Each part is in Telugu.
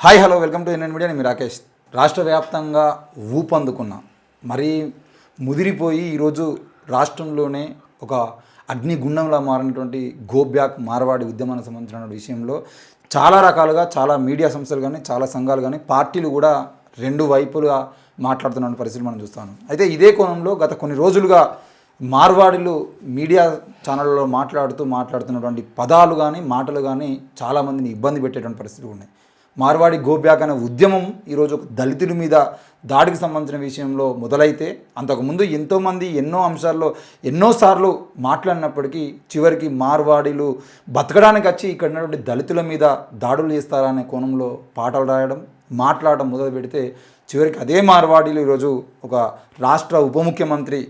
Hi hello welcome to NN media. నేను మీ రాకేష్. రాష్ట్ర వ్యాప్తంగా ఊపందుకున్న మరీ ముదిరిపోయి ఈరోజు రాష్ట్రంలోనే ఒక అగ్నిగుండంలా మారినటువంటి గో బ్యాక్ మార్వాడి ఉద్యమానికి సంబంధించిన విషయంలో చాలా రకాలుగా చాలా మీడియా సంస్థలు కానీ చాలా సంఘాలు కానీ పార్టీలు కూడా రెండు వైపులుగా మాట్లాడుతున్న పరిస్థితులు మనం చూస్తాను. అయితే ఇదే కోణంలో గత కొన్ని రోజులుగా మార్వాడిలు మీడియా ఛానళ్ళలో మాట్లాడుతున్నటువంటి పదాలు కానీ మాటలు కానీ చాలామందిని ఇబ్బంది పెట్టేటువంటి పరిస్థితులు ఉన్నాయి. మార్వాడి గో బ్యాక్ అనే ఉద్యమం ఈరోజు దళితుల మీద దాడికి సంబంధించిన విషయంలో మొదలైతే అంతకుముందు ఎంతోమంది ఎన్నో అంశాల్లో ఎన్నోసార్లు మాట్లాడినప్పటికీ చివరికి మార్వాడీలు బతకడానికి వచ్చి ఇక్కడ ఉన్నటువంటి దళితుల మీద దాడులు చేస్తారా అనే కోణంలో పాటలు రాయడం మాట్లాడడం మొదలు పెడితే చివరికి అదే మార్వాడీలు ఈరోజు ఒక రాష్ట్ర ఉప ముఖ్యమంత్రి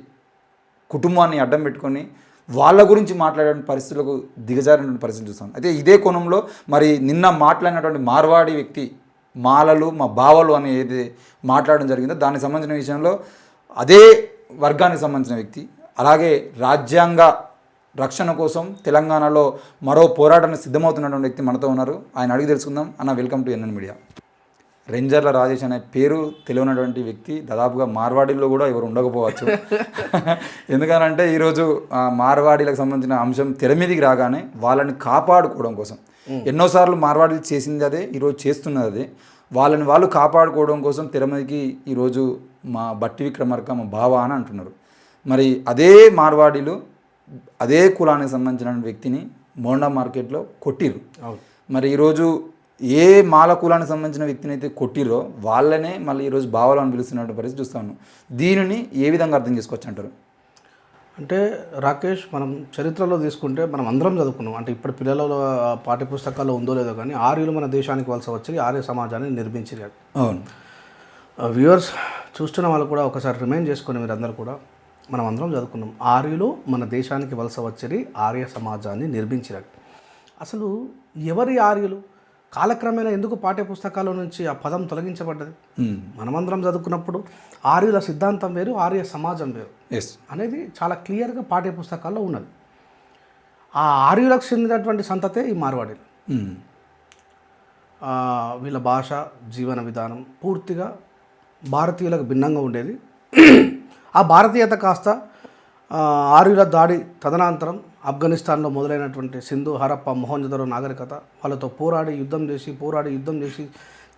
కుటుంబాన్ని అడ్డం పెట్టుకొని వాళ్ళ గురించి మాట్లాడే పరిస్థితులకు దిగజారిన పరిస్థితి చూస్తాం. అయితే ఇదే కోణంలో మరి నిన్న మాట్లాడినటువంటి మార్వాడి వ్యక్తి మాలలు మా బావలు అని ఏది మాట్లాడడం జరిగిందో దానికి సంబంధించిన విషయంలో అదే వర్గానికి సంబంధించిన వ్యక్తి అలాగే రాజ్యాంగ రక్షణ కోసం తెలంగాణలో మరో పోరాటానికి సిద్ధమవుతున్నటువంటి వ్యక్తి మనతో ఉన్నారు. ఆయన అడిగి తెలుసుకుందాం. అన్న, welcome to NN media. Renjarla Rajesh అనే పేరు తెలియనటువంటి వ్యక్తి దాదాపుగా మార్వాడీల్లో కూడా ఎవరు ఉండకపోవచ్చు. ఎందుకనంటే ఈరోజు మార్వాడీలకు సంబంధించిన అంశం తెర మీదికి రాగానే వాళ్ళని కాపాడుకోవడం కోసం ఎన్నోసార్లు మార్వాడీలు చేసింది అదే, ఈరోజు చేస్తున్నది అదే. వాళ్ళని వాళ్ళు కాపాడుకోవడం కోసం తెర మీదకి ఈరోజు మా బట్టి విక్రమార్క మా బావ అని అంటున్నారు. మరి అదే మార్వాడీలు అదే కులానికి సంబంధించిన వ్యక్తిని మోండా మార్కెట్లో కొట్టిరు. మరి ఈరోజు ఏ మాల కులానికి సంబంధించిన వ్యక్తిని అయితే కొట్టిరో వాళ్ళనే మళ్ళీ ఈరోజు బావలు అని పిలుస్తున్న పరిస్థితి చూస్తాను. దీనిని ఏ విధంగా అర్థం చేసుకోవచ్చు అంటారు? అంటే రాకేష్, మనం చరిత్రలో తీసుకుంటే మనం అందరం చదువుకున్నాం. అంటే ఇప్పుడు పిల్లల పాఠ్యపుస్తకాల్లో ఉందో లేదో కానీ ఆర్యులు మన దేశానికి వలస వచ్చి ఆర్య సమాజాన్ని నిర్మించారు. అవును. వ్యూవర్స్ చూస్తున్న వాళ్ళు కూడా ఒకసారి రిమైండ్ చేసుకుని మీరందరూ కూడా మనం అందరం చదువుకున్నాం. ఆర్యులు మన దేశానికి వలస వచ్చి ఆర్య సమాజాన్ని నిర్మించారు. అసలు ఎవరి ఆర్యులు? కాలక్రమేణా ఎందుకు పాఠ్యపుస్తకాల నుంచి ఆ పదం తొలగించబడ్డది? మనమందరం చదువుకున్నప్పుడు ఆర్యుల సిద్ధాంతం వేరు, ఆర్య సమాజం వేరు అనేది చాలా క్లియర్గా పాఠ్యపుస్తకాల్లో ఉన్నది. ఆ ఆర్యులకు చెందినటువంటి సంతతే ఈ మార్వాడీలు. వీళ్ళ భాష, జీవన విధానం పూర్తిగా భారతీయులకు భిన్నంగా ఉండేది. ఆ భారతీయత కాస్త ఆర్యుల దాడి తదనంతరం ఆఫ్ఘనిస్తాన్లో మొదలైనటువంటి సింధు, హరప్ప, మొహంజదరో నాగరికత వాళ్ళతో పోరాడి యుద్ధం చేసి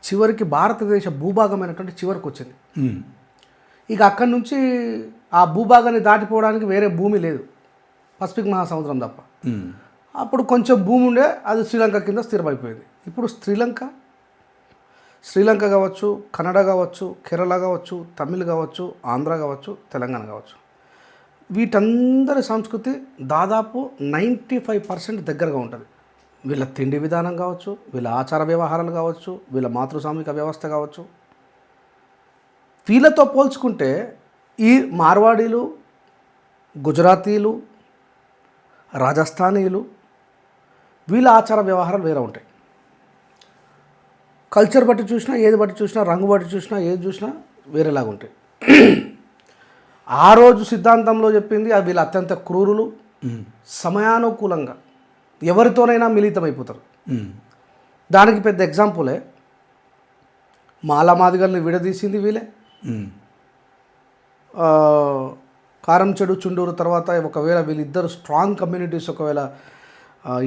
చివరికి భారతదేశ భూభాగమైనటువంటి చివరికి వచ్చింది. ఇక అక్కడి నుంచి ఆ భూభాగాన్ని దాటిపోవడానికి వేరే భూమి లేదు, పసిఫిక్ మహాసముద్రం తప్ప. అప్పుడు కొంచెం భూమి ఉండే, అది శ్రీలంక కింద స్థిరమైపోయింది. ఇప్పుడు శ్రీలంక కావచ్చు, కన్నడ కావచ్చు, కేరళ కావచ్చు, తమిళ్ కావచ్చు, ఆంధ్ర కావచ్చు, తెలంగాణ కావచ్చు, వీటందరి సంస్కృతి దాదాపు 95% దగ్గరగా ఉంటుంది. వీళ్ళ తిండి విధానం కావచ్చు, వీళ్ళ ఆచార వ్యవహారాలు కావచ్చు, వీళ్ళ మాతృసామిక వ్యవస్థ కావచ్చు. వీళ్ళతో పోల్చుకుంటే ఈ మార్వాడీలు, గుజరాతీలు, రాజస్థానీయులు వీళ్ళ ఆచార వ్యవహారాలు వేరే ఉంటాయి. కల్చర్ బట్టి చూసినా, ఏది బట్టి చూసినా, రంగు బట్టి చూసినా, ఏది చూసినా వేరేలాగా ఉంటాయి. ఆ రోజు సిద్ధాంతంలో చెప్పింది వీళ్ళు అత్యంత క్రూరులు, సమయానుకూలంగా ఎవరితోనైనా మిళితమైపోతారు. దానికి పెద్ద ఎగ్జాంపులే మాలమాదిగల్ని విడదీసింది వీళ్ళే. కారంచెడు, చుండూరు తర్వాత ఒకవేళ వీళ్ళిద్దరు స్ట్రాంగ్ కమ్యూనిటీస్ ఒకవేళ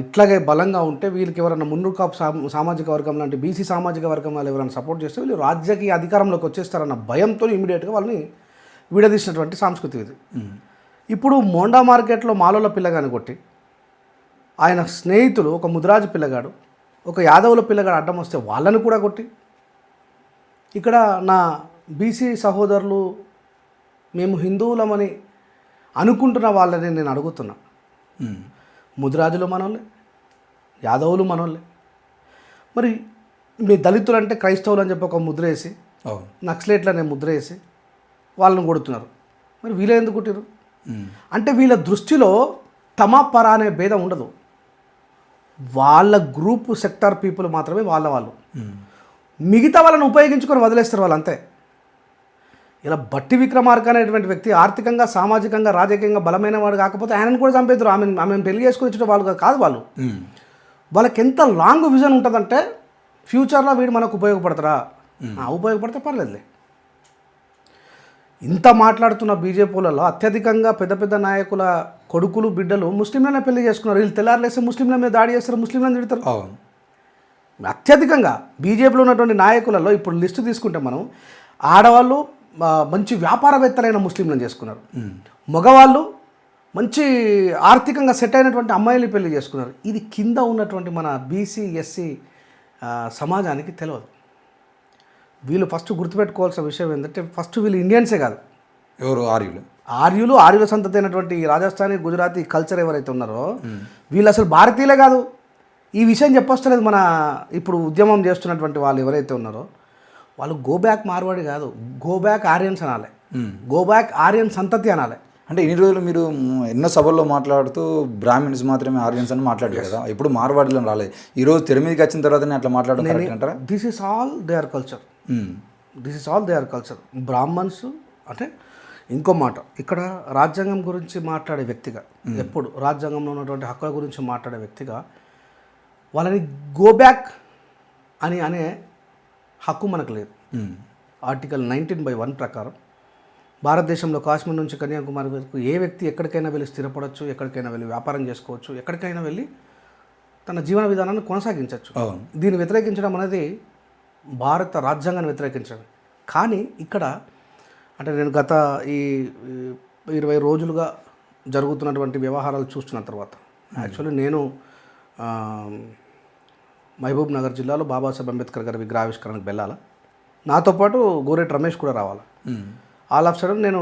ఇట్లాగే బలంగా ఉంటే వీళ్ళకి ఎవరైనా మున్నూరు కాపు సామాజిక వర్గం లాంటి బీసీ సామాజిక వర్గం వాళ్ళు ఎవరైనా సపోర్ట్ చేస్తే వీళ్ళు రాజకీయ అధికారంలోకి వచ్చేస్తారన్న భయంతో ఇమీడియట్గా వాళ్ళని విడదీసినటువంటి సంస్కృతి ఇది. ఇప్పుడు మోండా మార్కెట్లో మాలోల పిల్లగాని కొట్టి ఆయన స్నేహితులు ఒక ముదిరాజు పిల్లగాడు, ఒక యాదవుల పిల్లగాడు అడ్డం వస్తే వాళ్ళని కూడా కొట్టి ఇక్కడ నా బీసీ సహోదరులు మేము హిందువులమని అనుకుంటున్న వాళ్ళని నేను అడుగుతున్నా. ముదిరాజులు మనోళ్ళే, యాదవులు మనోళ్ళే. మరి మీ దళితులు అంటే క్రైస్తవులు అని చెప్పి ఒక ముద్ర వేసి, నక్సలేట్లనే ముద్ర వేసి వాళ్ళని కొడుతున్నారు. మరి వీళ్ళే ఎందుకు కొట్టిరు? అంటే వీళ్ళ దృష్టిలో తమ పర అనే భేదం ఉండదు. వాళ్ళ గ్రూప్ సెక్టార్ పీపుల్ మాత్రమే వాళ్ళు. మిగతా వాళ్ళని ఉపయోగించుకొని వదిలేస్తారు వాళ్ళు, అంతే. ఇలా బట్టి విక్రమార్క అనేటువంటి వ్యక్తి ఆర్థికంగా, సామాజికంగా, రాజకీయంగా బలమైన వాడు కాకపోతే ఆయనను కూడా చంపేద్దరు. ఆమెను పెళ్లి చేసుకుని ఇచ్చిన వాళ్ళు కాదు. వాళ్ళకి ఎంత లాంగ్ విజన్ ఉంటుందంటే ఫ్యూచర్లో వీడు మనకు ఉపయోగపడతారా? ఉపయోగపడితే పర్లేదులే. ఇంత మాట్లాడుతున్న బీజేపీలలో అత్యధికంగా పెద్ద పెద్ద నాయకుల కొడుకులు బిడ్డలు ముస్లింలనే పెళ్లి చేసుకున్నారు. వీళ్ళు తెల్లారులేస్తే ముస్లింల మీద దాడి చేస్తారు, ముస్లింలను తిడతారు. అవును. అత్యధికంగా బీజేపీలో ఉన్నటువంటి నాయకులలో ఇప్పుడు లిస్టు తీసుకుంటే మనం ఆడవాళ్ళు మంచి వ్యాపారవేత్తలైన ముస్లింలను చేసుకున్నారు, మగవాళ్ళు మంచి ఆర్థికంగా సెట్ అయినటువంటి అమ్మాయిలు పెళ్లి చేసుకున్నారు. ఇది కింద ఉన్నటువంటి మన బీసీ ఎస్సీ సమాజానికి తెలియదు. వీళ్ళు ఫస్ట్ గుర్తుపెట్టుకోవాల్సిన విషయం ఏంటంటే ఫస్ట్ వీళ్ళు ఇండియన్సే కాదు. ఎవరు? ఆర్యుల సంతతి అయినటువంటి రాజస్థానీ గుజరాతీ కల్చర్ ఎవరైతే ఉన్నారో వీళ్ళు అసలు భారతీయులే కాదు. ఈ విషయం చెప్పొస్తలేదు. మన ఇప్పుడు ఉద్యమం చేస్తున్నటువంటి వాళ్ళు ఎవరైతే ఉన్నారో వాళ్ళు గో బ్యాక్ మార్వాడి కాదు, గో బ్యాక్ ఆర్యన్స్ అనాలి, గో బ్యాక్ ఆర్యన్ సంతతి అనాలి. అంటే ఇన్ని రోజులు మీరు ఎన్నో సభల్లో మాట్లాడుతూ బ్రాహ్మిన్స్ మాత్రమే ఆర్యన్స్ అని మాట్లాడారు కదా, ఇప్పుడు మార్వాడిలో రాలేదు. ఈరోజు తెర మీదకి వచ్చిన తర్వాతనే అట్లా మాట్లాడడం కరెక్ట్ అంటారా? This is all their culture. This is all their culture. Brahmans అంటే ఇంకో మాట, ఇక్కడ రాజ్యాంగం గురించి మాట్లాడే వ్యక్తిగా, ఎప్పుడు రాజ్యాంగంలో ఉన్నటువంటి హక్కుల గురించి మాట్లాడే వ్యక్తిగా వాళ్ళని గో బ్యాక్ అని అనే హక్కు మనకు లేదు. ఆర్టికల్ 19/1 ప్రకారం భారతదేశంలో కాశ్మీర్ నుంచి కన్యాకుమారి వరకు ఏ వ్యక్తి ఎక్కడికైనా వెళ్ళి స్థిరపడవచ్చు, ఎక్కడికైనా వెళ్ళి వ్యాపారం చేసుకోవచ్చు, ఎక్కడికైనా వెళ్ళి తన జీవన విధానాన్ని కొనసాగించవచ్చు. దీన్ని వ్యతిరేకించడం అనేది భారత రాజ్యాంగాన్ని వ్యతిరేకించడం. కానీ ఇక్కడ అంటే నేను గత ఈ 20 రోజులుగా జరుగుతున్నటువంటి వ్యవహారాలు చూస్తున్న తర్వాత యాక్చువల్లీ నేను మహబూబ్ నగర్ జిల్లాలో బాబాసాహెబ్ అంబేద్కర్ గారి విగ్రహావిష్కరణకు వెళ్ళాలి. నాతో పాటు గోరెట్ రమేష్ కూడా రావాలి. ఆల్ ఆఫ్ సడన్ నేను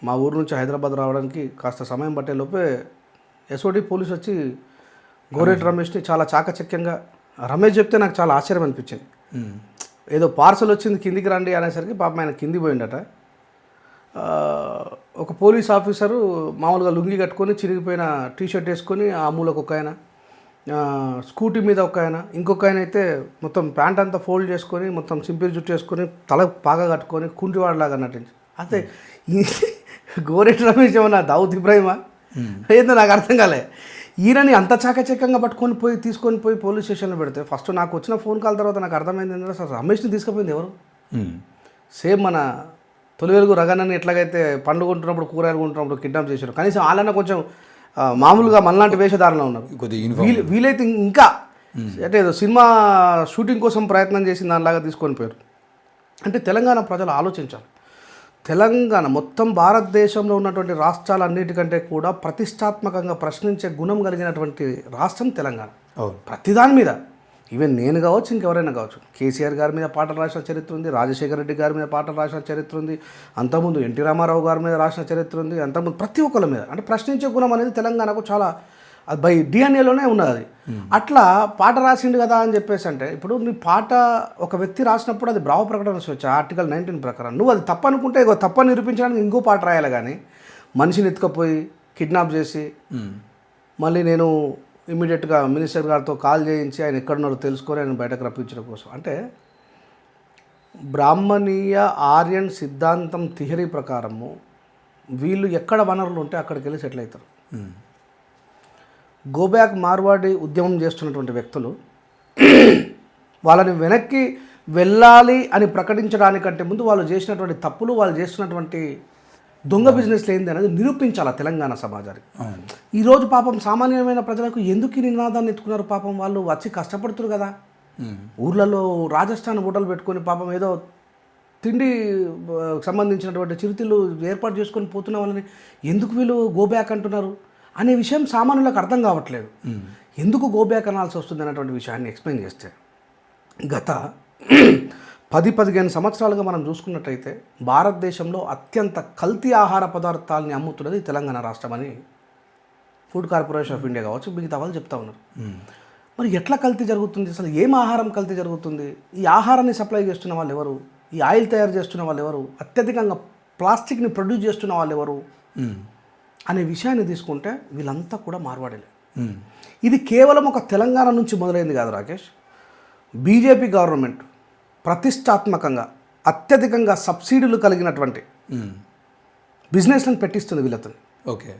మా ఊరు నుంచి హైదరాబాద్ రావడానికి కాస్త సమయం పట్టే లోపే ఎస్ఓడి పోలీసు వచ్చి గోరెట్ రమేష్ని చాలా చాకచక్యంగా, రమేష్ చెప్తే నాకు చాలా ఆశ్చర్యం అనిపించింది. ఏదో పార్సల్ వచ్చింది కిందికి రండి అనేసరికి పాపం ఆయన కింది పోయిండట. ఒక పోలీస్ ఆఫీసరు మామూలుగా లుంగి కట్టుకొని చిరిగిపోయిన టీషర్ట్ వేసుకొని ఆ మూలకు ఒక ఆయన, స్కూటీ మీద ఒక ఆయన, ఇంకొక ఆయన అయితే మొత్తం ప్యాంట్ అంతా ఫోల్డ్ చేసుకొని మొత్తం సింపిల్ జుట్టు వేసుకొని తల పాగా కట్టుకొని కుంటివాడలాగా నటించి. అయితే గోరెట్ రమేష్ ఏమన్నా దావుద్ ఇబ్రాహిమా ఏందో నాకు అర్థం కాలే. ఈయనని అంత చాకచక్యంగా పట్టుకొని తీసుకొని పోయి పోలీస్ స్టేషన్లో పెడితే ఫస్ట్ నాకు వచ్చిన ఫోన్ కాల్ తర్వాత నాకు అర్థమైంది ఏంటంటే అసలు రమేష్ని తీసుకుపోయింది ఎవరు? సేమ్ మన తొలి వెలుగు రగనని ఎట్లాగైతే పండుగ ఉంటున్నప్పుడు కూరగాయలు ఉంటున్నప్పుడు కిడ్నాప్ చేశారు, కనీసం వాళ్ళన్నా కొంచెం మామూలుగా మనలాంటి వేషధారణ ఉన్నారు. వీలైతే ఇంకా అంటే ఏదో సినిమా షూటింగ్ కోసం ప్రయత్నం చేసి దానిలాగా తీసుకొని పోయారు. అంటే తెలంగాణ ప్రజలు ఆలోచించాలి. తెలంగాణ మొత్తం భారతదేశంలో ఉన్నటువంటి రాష్ట్రాలన్నిటికంటే కూడా ప్రతిష్టాత్మకంగా ప్రశ్నించే గుణం కలిగినటువంటి రాష్ట్రం తెలంగాణ. ప్రతిదాని మీద ఈవెన్ నేను కావచ్చు, ఇంకెవరైనా కావచ్చు. కేసీఆర్ గారి మీద పాటలు రాసిన చరిత్ర ఉంది, రాజశేఖర రెడ్డి గారి మీద పాటలు రాసిన చరిత్ర ఉంది, అంతకుముందు ఎన్టీ రామారావు గారి మీద రాసిన చరిత్ర ఉంది, అంతకుముందు ప్రతి ఒక్కరి మీద. అంటే ప్రశ్నించే గుణం అనేది తెలంగాణకు చాలా అది బై డిఎన్ఏలోనే ఉన్నది. అది అట్లా పాట రాసిండు కదా అని చెప్పేసి అంటే ఇప్పుడు నీ పాట ఒక వ్యక్తి రాసినప్పుడు అది భావ ప్రకటన స్వేచ్ఛ ఆర్టికల్ 19 ప్రకారం. నువ్వు అది తప్పనుకుంటే తప్పని నిరూపించడానికి ఇంకో పాట రాయాలి. కానీ మనిషిని ఎత్తుకపోయి కిడ్నాప్ చేసి మళ్ళీ నేను ఇమీడియట్గా మినిస్టర్ గారితో కాల్ చేయించి ఆయన ఎక్కడున్నారో తెలుసుకొని ఆయన బయటకు రప్పించడం కోసం. అంటే బ్రాహ్మణీయ ఆర్యన్ సిద్ధాంతం థియరీ ప్రకారము వీళ్ళు ఎక్కడ వనరులు ఉంటే అక్కడికి వెళ్ళి సెటిల్ అవుతారు. గోబ్యాక్ మార్వాడి ఉద్యమం చేస్తున్నటువంటి వ్యక్తులు వాళ్ళని వెనక్కి వెళ్ళాలి అని ప్రకటించడానికంటే ముందు వాళ్ళు చేసినటువంటి తప్పులు, వాళ్ళు చేస్తున్నటువంటి దొంగ బిజినెస్లు ఏంది అనేది నిరూపించాలి తెలంగాణ సమాజానికి. ఈరోజు పాపం సామాన్యమైన ప్రజలకు ఎందుకు ఈ నినాదాన్ని ఎత్తుకున్నారు? పాపం వాళ్ళు వచ్చి కష్టపడుతున్నారు కదా. ఊర్లలో రాజస్థాన్ హోటల్ పెట్టుకొని పాపం ఏదో తిండి సంబంధించినటువంటి చిరుతిళ్ళు ఏర్పాటు చేసుకొని పోతున్న వాళ్ళని ఎందుకు వీళ్ళు గోబ్యాక్ అంటున్నారు అనే విషయం సామాన్యులకు అర్థం కావట్లేదు. ఎందుకు గోబ్యాక్ అనాల్సి వస్తుంది అన్నటువంటి విషయాన్ని ఎక్స్ప్లెయిన్ చేస్తే, గత 10-15 సంవత్సరాలుగా మనం చూసుకున్నట్టయితే భారతదేశంలో అత్యంత కల్తీ ఆహార పదార్థాలని అమ్ముతున్నది తెలంగాణ రాష్ట్రం అని ఫుడ్ కార్పొరేషన్ ఆఫ్ ఇండియా కావచ్చు, మిగతా వాళ్ళు చెప్తా ఉన్నారు. మరి ఎట్లా కల్తీ జరుగుతుంది? అసలు ఏం ఆహారం కల్తీ జరుగుతుంది? ఈ ఆహారాన్ని సప్లై చేస్తున్న వాళ్ళు ఎవరు? ఈ ఆయిల్ తయారు చేస్తున్న వాళ్ళు ఎవరు? అత్యధికంగా ప్లాస్టిక్ని ప్రొడ్యూస్ చేస్తున్న వాళ్ళు ఎవరు అనే విషయాన్ని తీసుకుంటే వీళ్ళంతా కూడా మార్వాడలే. ఇది కేవలం ఒక తెలంగాణ నుంచి మొదలైంది కాదు రాకేష్. బీజేపీ గవర్నమెంట్ ప్రతిష్టాత్మకంగా అత్యధికంగా సబ్సిడీలు కలిగినటువంటి బిజినెస్లను పెట్టిస్తుంది వీళ్ళతో. ఓకే.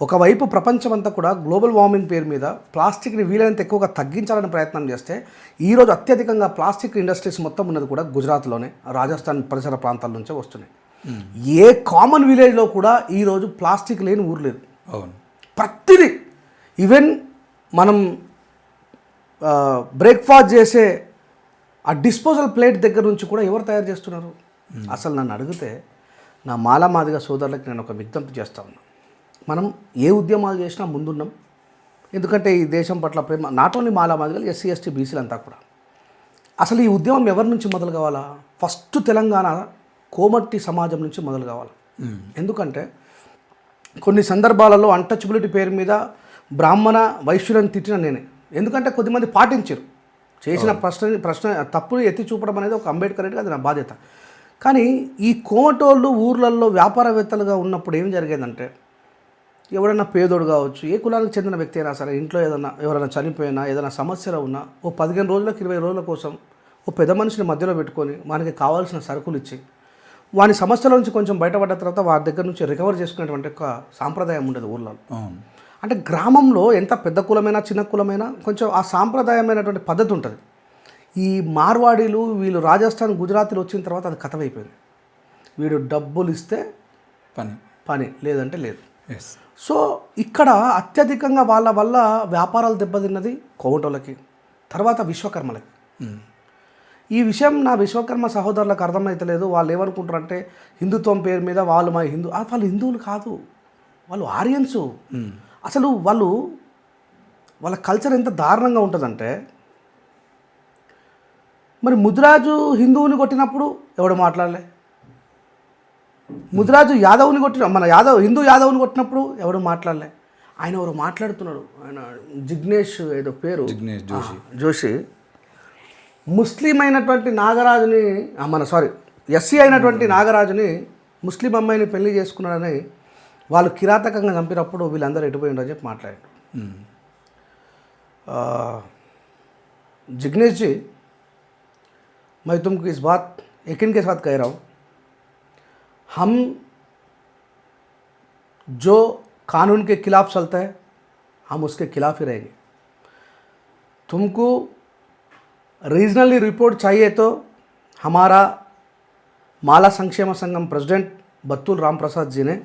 ఒకవైపు ప్రపంచం అంతా కూడా గ్లోబల్ వార్మింగ్ పేరు మీద ప్లాస్టిక్ని వీలైనంత ఎక్కువగా తగ్గించాలని ప్రయత్నం చేస్తే ఈరోజు అత్యధికంగా ప్లాస్టిక్ ఇండస్ట్రీస్ మొత్తం ఉన్నది కూడా గుజరాత్లోనే, రాజస్థాన్ పరిసర ప్రాంతాల నుంచే వస్తున్నాయి. ఏ కామన్ విలేజ్లో కూడా ఈరోజు ప్లాస్టిక్ లేని ఊరు లేదు. అవును. ప్రతిదీ, ఈవెన్ మనం బ్రేక్ఫాస్ట్ చేసే ఆ డిస్పోజల్ ప్లేట్ దగ్గర నుంచి కూడా ఎవరు తయారు చేస్తున్నారు? అసలు నన్ను అడిగితే నా మాదిగ సోదరులకు నేను ఒక విజ్ఞప్తి చేస్తా ఉన్నా. మనం ఏ ఉద్యమాలు చేసినా ముందున్నాం. ఎందుకంటే ఈ దేశం పట్ల ప్రేమ నాట్ ఓన్లీ మాదిగలు, ఎస్సీ ఎస్టీ బీసీలు అంతా కూడా. అసలు ఈ ఉద్యమం ఎవరి నుంచి మొదలు కావాలా? ఫస్ట్ తెలంగాణ కోమట్టి సమాజం నుంచి మొదలు కావాలి. ఎందుకంటే కొన్ని సందర్భాలలో అన్టచబిలిటీ పేరు మీద బ్రాహ్మణ వైశ్యులను తిట్టిన నేనే. ఎందుకంటే కొద్దిమంది పాటించారు. చేసిన ప్రశ్న తప్పులు ఎత్తి చూపడం అనేది ఒక అంబేద్కర్ రెడ్డిగా అది నా బాధ్యత. కానీ ఈ కోమటోళ్ళు ఊర్లలో వ్యాపారవేత్తలుగా ఉన్నప్పుడు ఏం జరిగేదంటే, ఎవరైనా పేదోడు కావచ్చు, ఏ కులానికి చెందిన వ్యక్తి అయినా సరే, ఇంట్లో ఎవరైనా చనిపోయినా, ఏదైనా సమస్యలో ఉన్నా, ఓ 15 రోజులకు 20 రోజుల కోసం ఓ పెద్ద మనిషిని మధ్యలో పెట్టుకొని మనకి కావాల్సిన సరుకులు ఇచ్చి వాని సమస్యల నుంచి కొంచెం బయటపడ్డ తర్వాత వారి దగ్గర నుంచి రికవర్ చేసుకునేటువంటి ఒక సాంప్రదాయం ఉండేది ఊర్లలో. అంటే గ్రామంలో ఎంత పెద్ద కులమైనా చిన్న కులమైనా కొంచెం ఆ సాంప్రదాయమైనటువంటి పద్ధతి ఉంటుంది. ఈ మార్వాడీలు వీళ్ళు రాజస్థాన్ గుజరాతీలు వచ్చిన తర్వాత అది కథమైపోయింది. వీడు డబ్బులు ఇస్తే పని లేదంటే లేదు. సో ఇక్కడ అత్యధికంగా వాళ్ళ వల్ల వ్యాపారాలు దెబ్బతిన్నది కోమటోళ్ళకి, తర్వాత విశ్వకర్మలకి. ఈ విషయం నా విశ్వకర్మ సహోదరులకు అర్థమవుతలేదు. వాళ్ళు ఏమనుకుంటారంటే హిందుత్వం పేరు మీద వాళ్ళు వాళ్ళు హిందువులు కాదు, వాళ్ళు ఆర్యన్సు. అసలు వాళ్ళ కల్చర్ ఎంత దారుణంగా ఉంటుందంటే, మరి ముదిరాజు హిందువుని కొట్టినప్పుడు ఎవడు మాట్లాడలే, ముదిరాజు యాదవుని హిందూ యాదవుని కొట్టినప్పుడు ఎవడు మాట్లాడలే. ఆయన ఎవరు మాట్లాడుతున్నాడు, ఆయన జిగ్నేష్ ఏదో పేరు, జిగ్నేష్ జోషి, ముస్లిం అయినటువంటి నాగరాజుని ఎస్సీ అయినటువంటి నాగరాజుని ముస్లిం అమ్మాయిని పెళ్లి చేసుకున్నాడని వాళ్ళు కిరాతకంగా చంపినప్పుడు వీళ్ళందరూ ఎటుపోయిండ్రని చెప్పి మాట్లాడారు. जिग्नेश जी, मैं तुमको इस बात यकीन के साथ कह रहा हूँ, हम जो कानून के खिलाफ चलता है हम उसके खिलाफ ही रहेंगे. तुमको रीजनली रिपोर्ट चाहिए तो हमारा माला संक्षेम संगम प्रेसिडेंट बत्तुल राम प्रसाद जी ने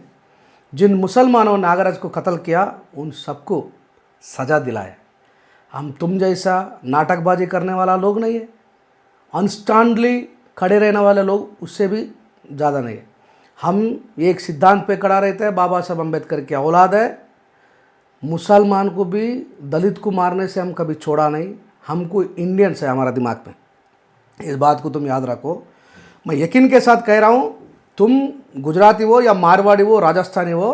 जिन मुसलमानों नागराज को कत्ल किया उन सबको सज़ा दिलाया. हम तुम जैसा नाटकबाजी करने वाला लोग नहीं है, अनस्टैंडली खड़े रहने वाले लोग उससे भी ज़्यादा नहीं है. हम एक सिद्धांत पे खड़ा रहते हैं, बाबा साहब अम्बेडकर की औलाद है. मुसलमान को भी दलित को मारने से हम कभी छोड़ा नहीं. हमको इंडियंस है हमारा दिमाग में, इस बात को तुम याद रखो. मैं यकीन के साथ कह रहा हूँ, तुम गुजराती हो या मारवाड़ी हो, राजस्थानी हो,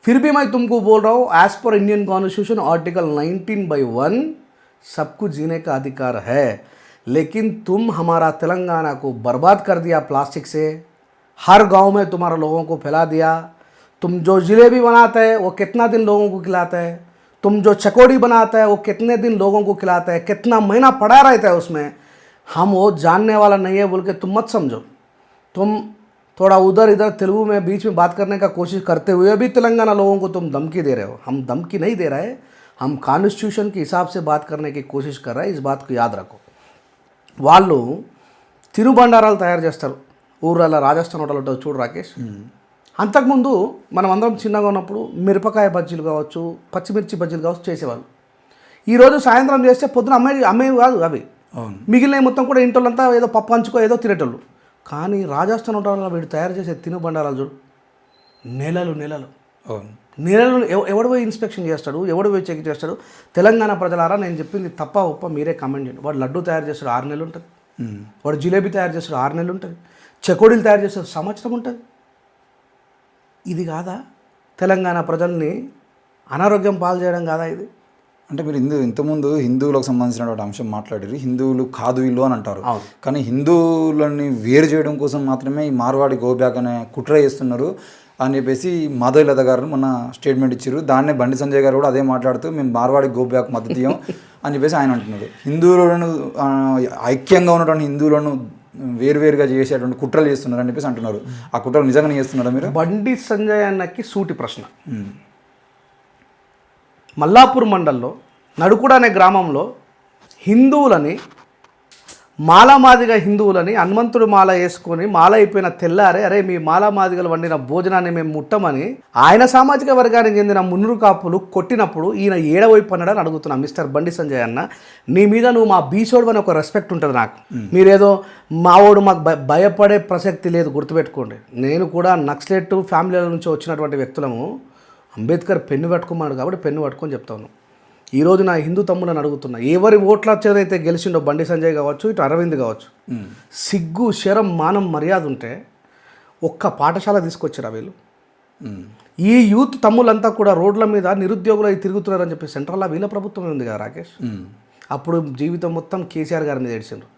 फिर भी मैं तुमको बोल रहा हूँ, as per Indian constitution article 19/1 सबको जीने का अधिकार है. लेकिन तुम हमारा तेलंगाना को बर्बाद कर दिया प्लास्टिक से. हर गांव में तुम्हारा लोगों को फैला दिया. तुम जो जलेबी बनाते हैं वो कितना दिन लोगों को खिलाता है, तुम जो चकोड़ी बनाते हैं वो कितने दिन लोगों को खिलाता है, कितना महीना पड़ा रहता है उसमें. हम वो जानने वाला नहीं है बोल के तुम मत समझो. तुम थोड़ा उधर इधर तेलुगु में बीच में बात करने का कोशिश करते हुए अभी तेलंगाना लोगों को तुम धमकी दे रहे हो. हम धमकी नहीं दे रहे, हम कॉन्स्टिट्यूशन के हिसाब से बात करने की कोशिश कर रहे हैं. इस बात को याद रखो. వాళ్ళు తినుబండారాలు తయారు చేస్తారు ఊర్లలో. రాజస్థాన్ హోటల్ ఉంటుంది చూడు రాకేష్. అంతకుముందు మనం అందరం చిన్నగా ఉన్నప్పుడు మిరపకాయ బజ్జీలు కావచ్చు, పచ్చిమిర్చి బజ్జీలు కావచ్చు చేసేవాళ్ళు. ఈరోజు సాయంత్రం చేస్తే పొద్దున అమ్మేవి కాదు అవి, మిగిలిన మొత్తం కూడా ఇంటోళ్ళంతా ఏదో పప్పు అంచుకో ఏదో తినేటోళ్ళు. కానీ రాజస్థాన్ హోటల్లో వీడు తయారు చేసే తినుబండారాలు చూడు, నెలలు ఎవడు పోయి ఇన్స్పెక్షన్ చేస్తాడు, ఎవడు పోయి చెక్ చేస్తాడు. తెలంగాణ ప్రజలారా, నేను చెప్పింది తప్ప ఒప్ప మీరే కామెంట్ చేయండి. వాడు లడ్డు తయారు చేస్తాడు 6 నెలలు ఉంటుంది, వాడు జిలేబీ తయారు చేస్తాడు 6 నెలలు ఉంటుంది, చెకోడీలు తయారు చేస్తాడు సంవత్సరం ఉంటుంది. ఇది కాదా తెలంగాణ ప్రజల్ని అనారోగ్యం పాలు చేయడం కాదా ఇది? అంటే మీరు ఇంతకుముందు హిందువులకు సంబంధించినటువంటి అంశం మాట్లాడారు. హిందువులు కాదు వీళ్ళు అని అంటారు. కానీ హిందువులని వేరు చేయడం కోసం మాత్రమే ఈ మార్వాడి గోబ్యాక్ అనే కుట్ర చేస్తున్నారు అని చెప్పేసి మాధవ్ లత గారు మొన్న స్టేట్మెంట్ ఇచ్చారు. దాన్నే బండి సంజయ్ గారు కూడా అదే మాట్లాడుతూ మేము మార్వాడి గోబ్యాక్ మద్దతు ఇయ్యం అని చెప్పేసి ఆయన అంటున్నారు. హిందువులను ఐక్యంగా ఉన్నటువంటి హిందువులను వేరువేరుగా చేసేటువంటి కుట్రలు చేస్తున్నారు అని చెప్పేసి అంటున్నారు. ఆ కుట్రలు నిజంగానే చేస్తున్నారా మీరు? బండి సంజయ్ అన్నకి సూటి ప్రశ్న. మల్లాపూర్ మండల్లో నడుకుడ అనే గ్రామంలో హిందువులని మాలామాదిగా హిందువులని హనుమంతుడు మాల వేసుకొని మాల అయిపోయిన తెల్లారే అరే మీ మాలామాదిగలు వండిన భోజనాన్ని మేము ముట్టమని ఆయన సామాజిక వర్గానికి చెందిన మున్నూరు కాపులు కొట్టినప్పుడు ఈయన ఏడవైపు అన్నాడని అడుగుతున్నా. మిస్టర్ బండి సంజయ్ అన్న, నీ మీద నువ్వు మా బీసోడు అని ఒక రెస్పెక్ట్ ఉంటుంది నాకు. మీరేదో మావోడు మాకు భయపడే ప్రసక్తి లేదు, గుర్తుపెట్టుకోండి. నేను కూడా నక్సలెట్ ఫ్యామిలీల నుంచి వచ్చినటువంటి వ్యక్తులము. అంబేద్కర్ పెన్ను పట్టుకోమన్నాడు కాబట్టి పెన్ను పట్టుకొని చెప్తాను. ఈరోజు నా హిందూ తమ్ములను అడుగుతున్నా, ఎవరి ఓట్ల చేదైతే గెలిచిండో బండి సంజయ్ కావచ్చు, ఇటు అరవింద్ కావచ్చు, సిగ్గు శరం మానం మర్యాద ఉంటే ఒక్క పాఠశాల తీసుకొచ్చారా వీళ్ళు? ఈ యూత్ తమ్ములంతా కూడా రోడ్ల మీద నిరుద్యోగులు అయి తిరుగుతున్నారని చెప్పి సెంట్రల్లో వీళ్ళ ప్రభుత్వం ఉంది కదా రాకేష్. అప్పుడు జీవితం మొత్తం కేసీఆర్ గారి మీద ఏడ్చిండ్రు.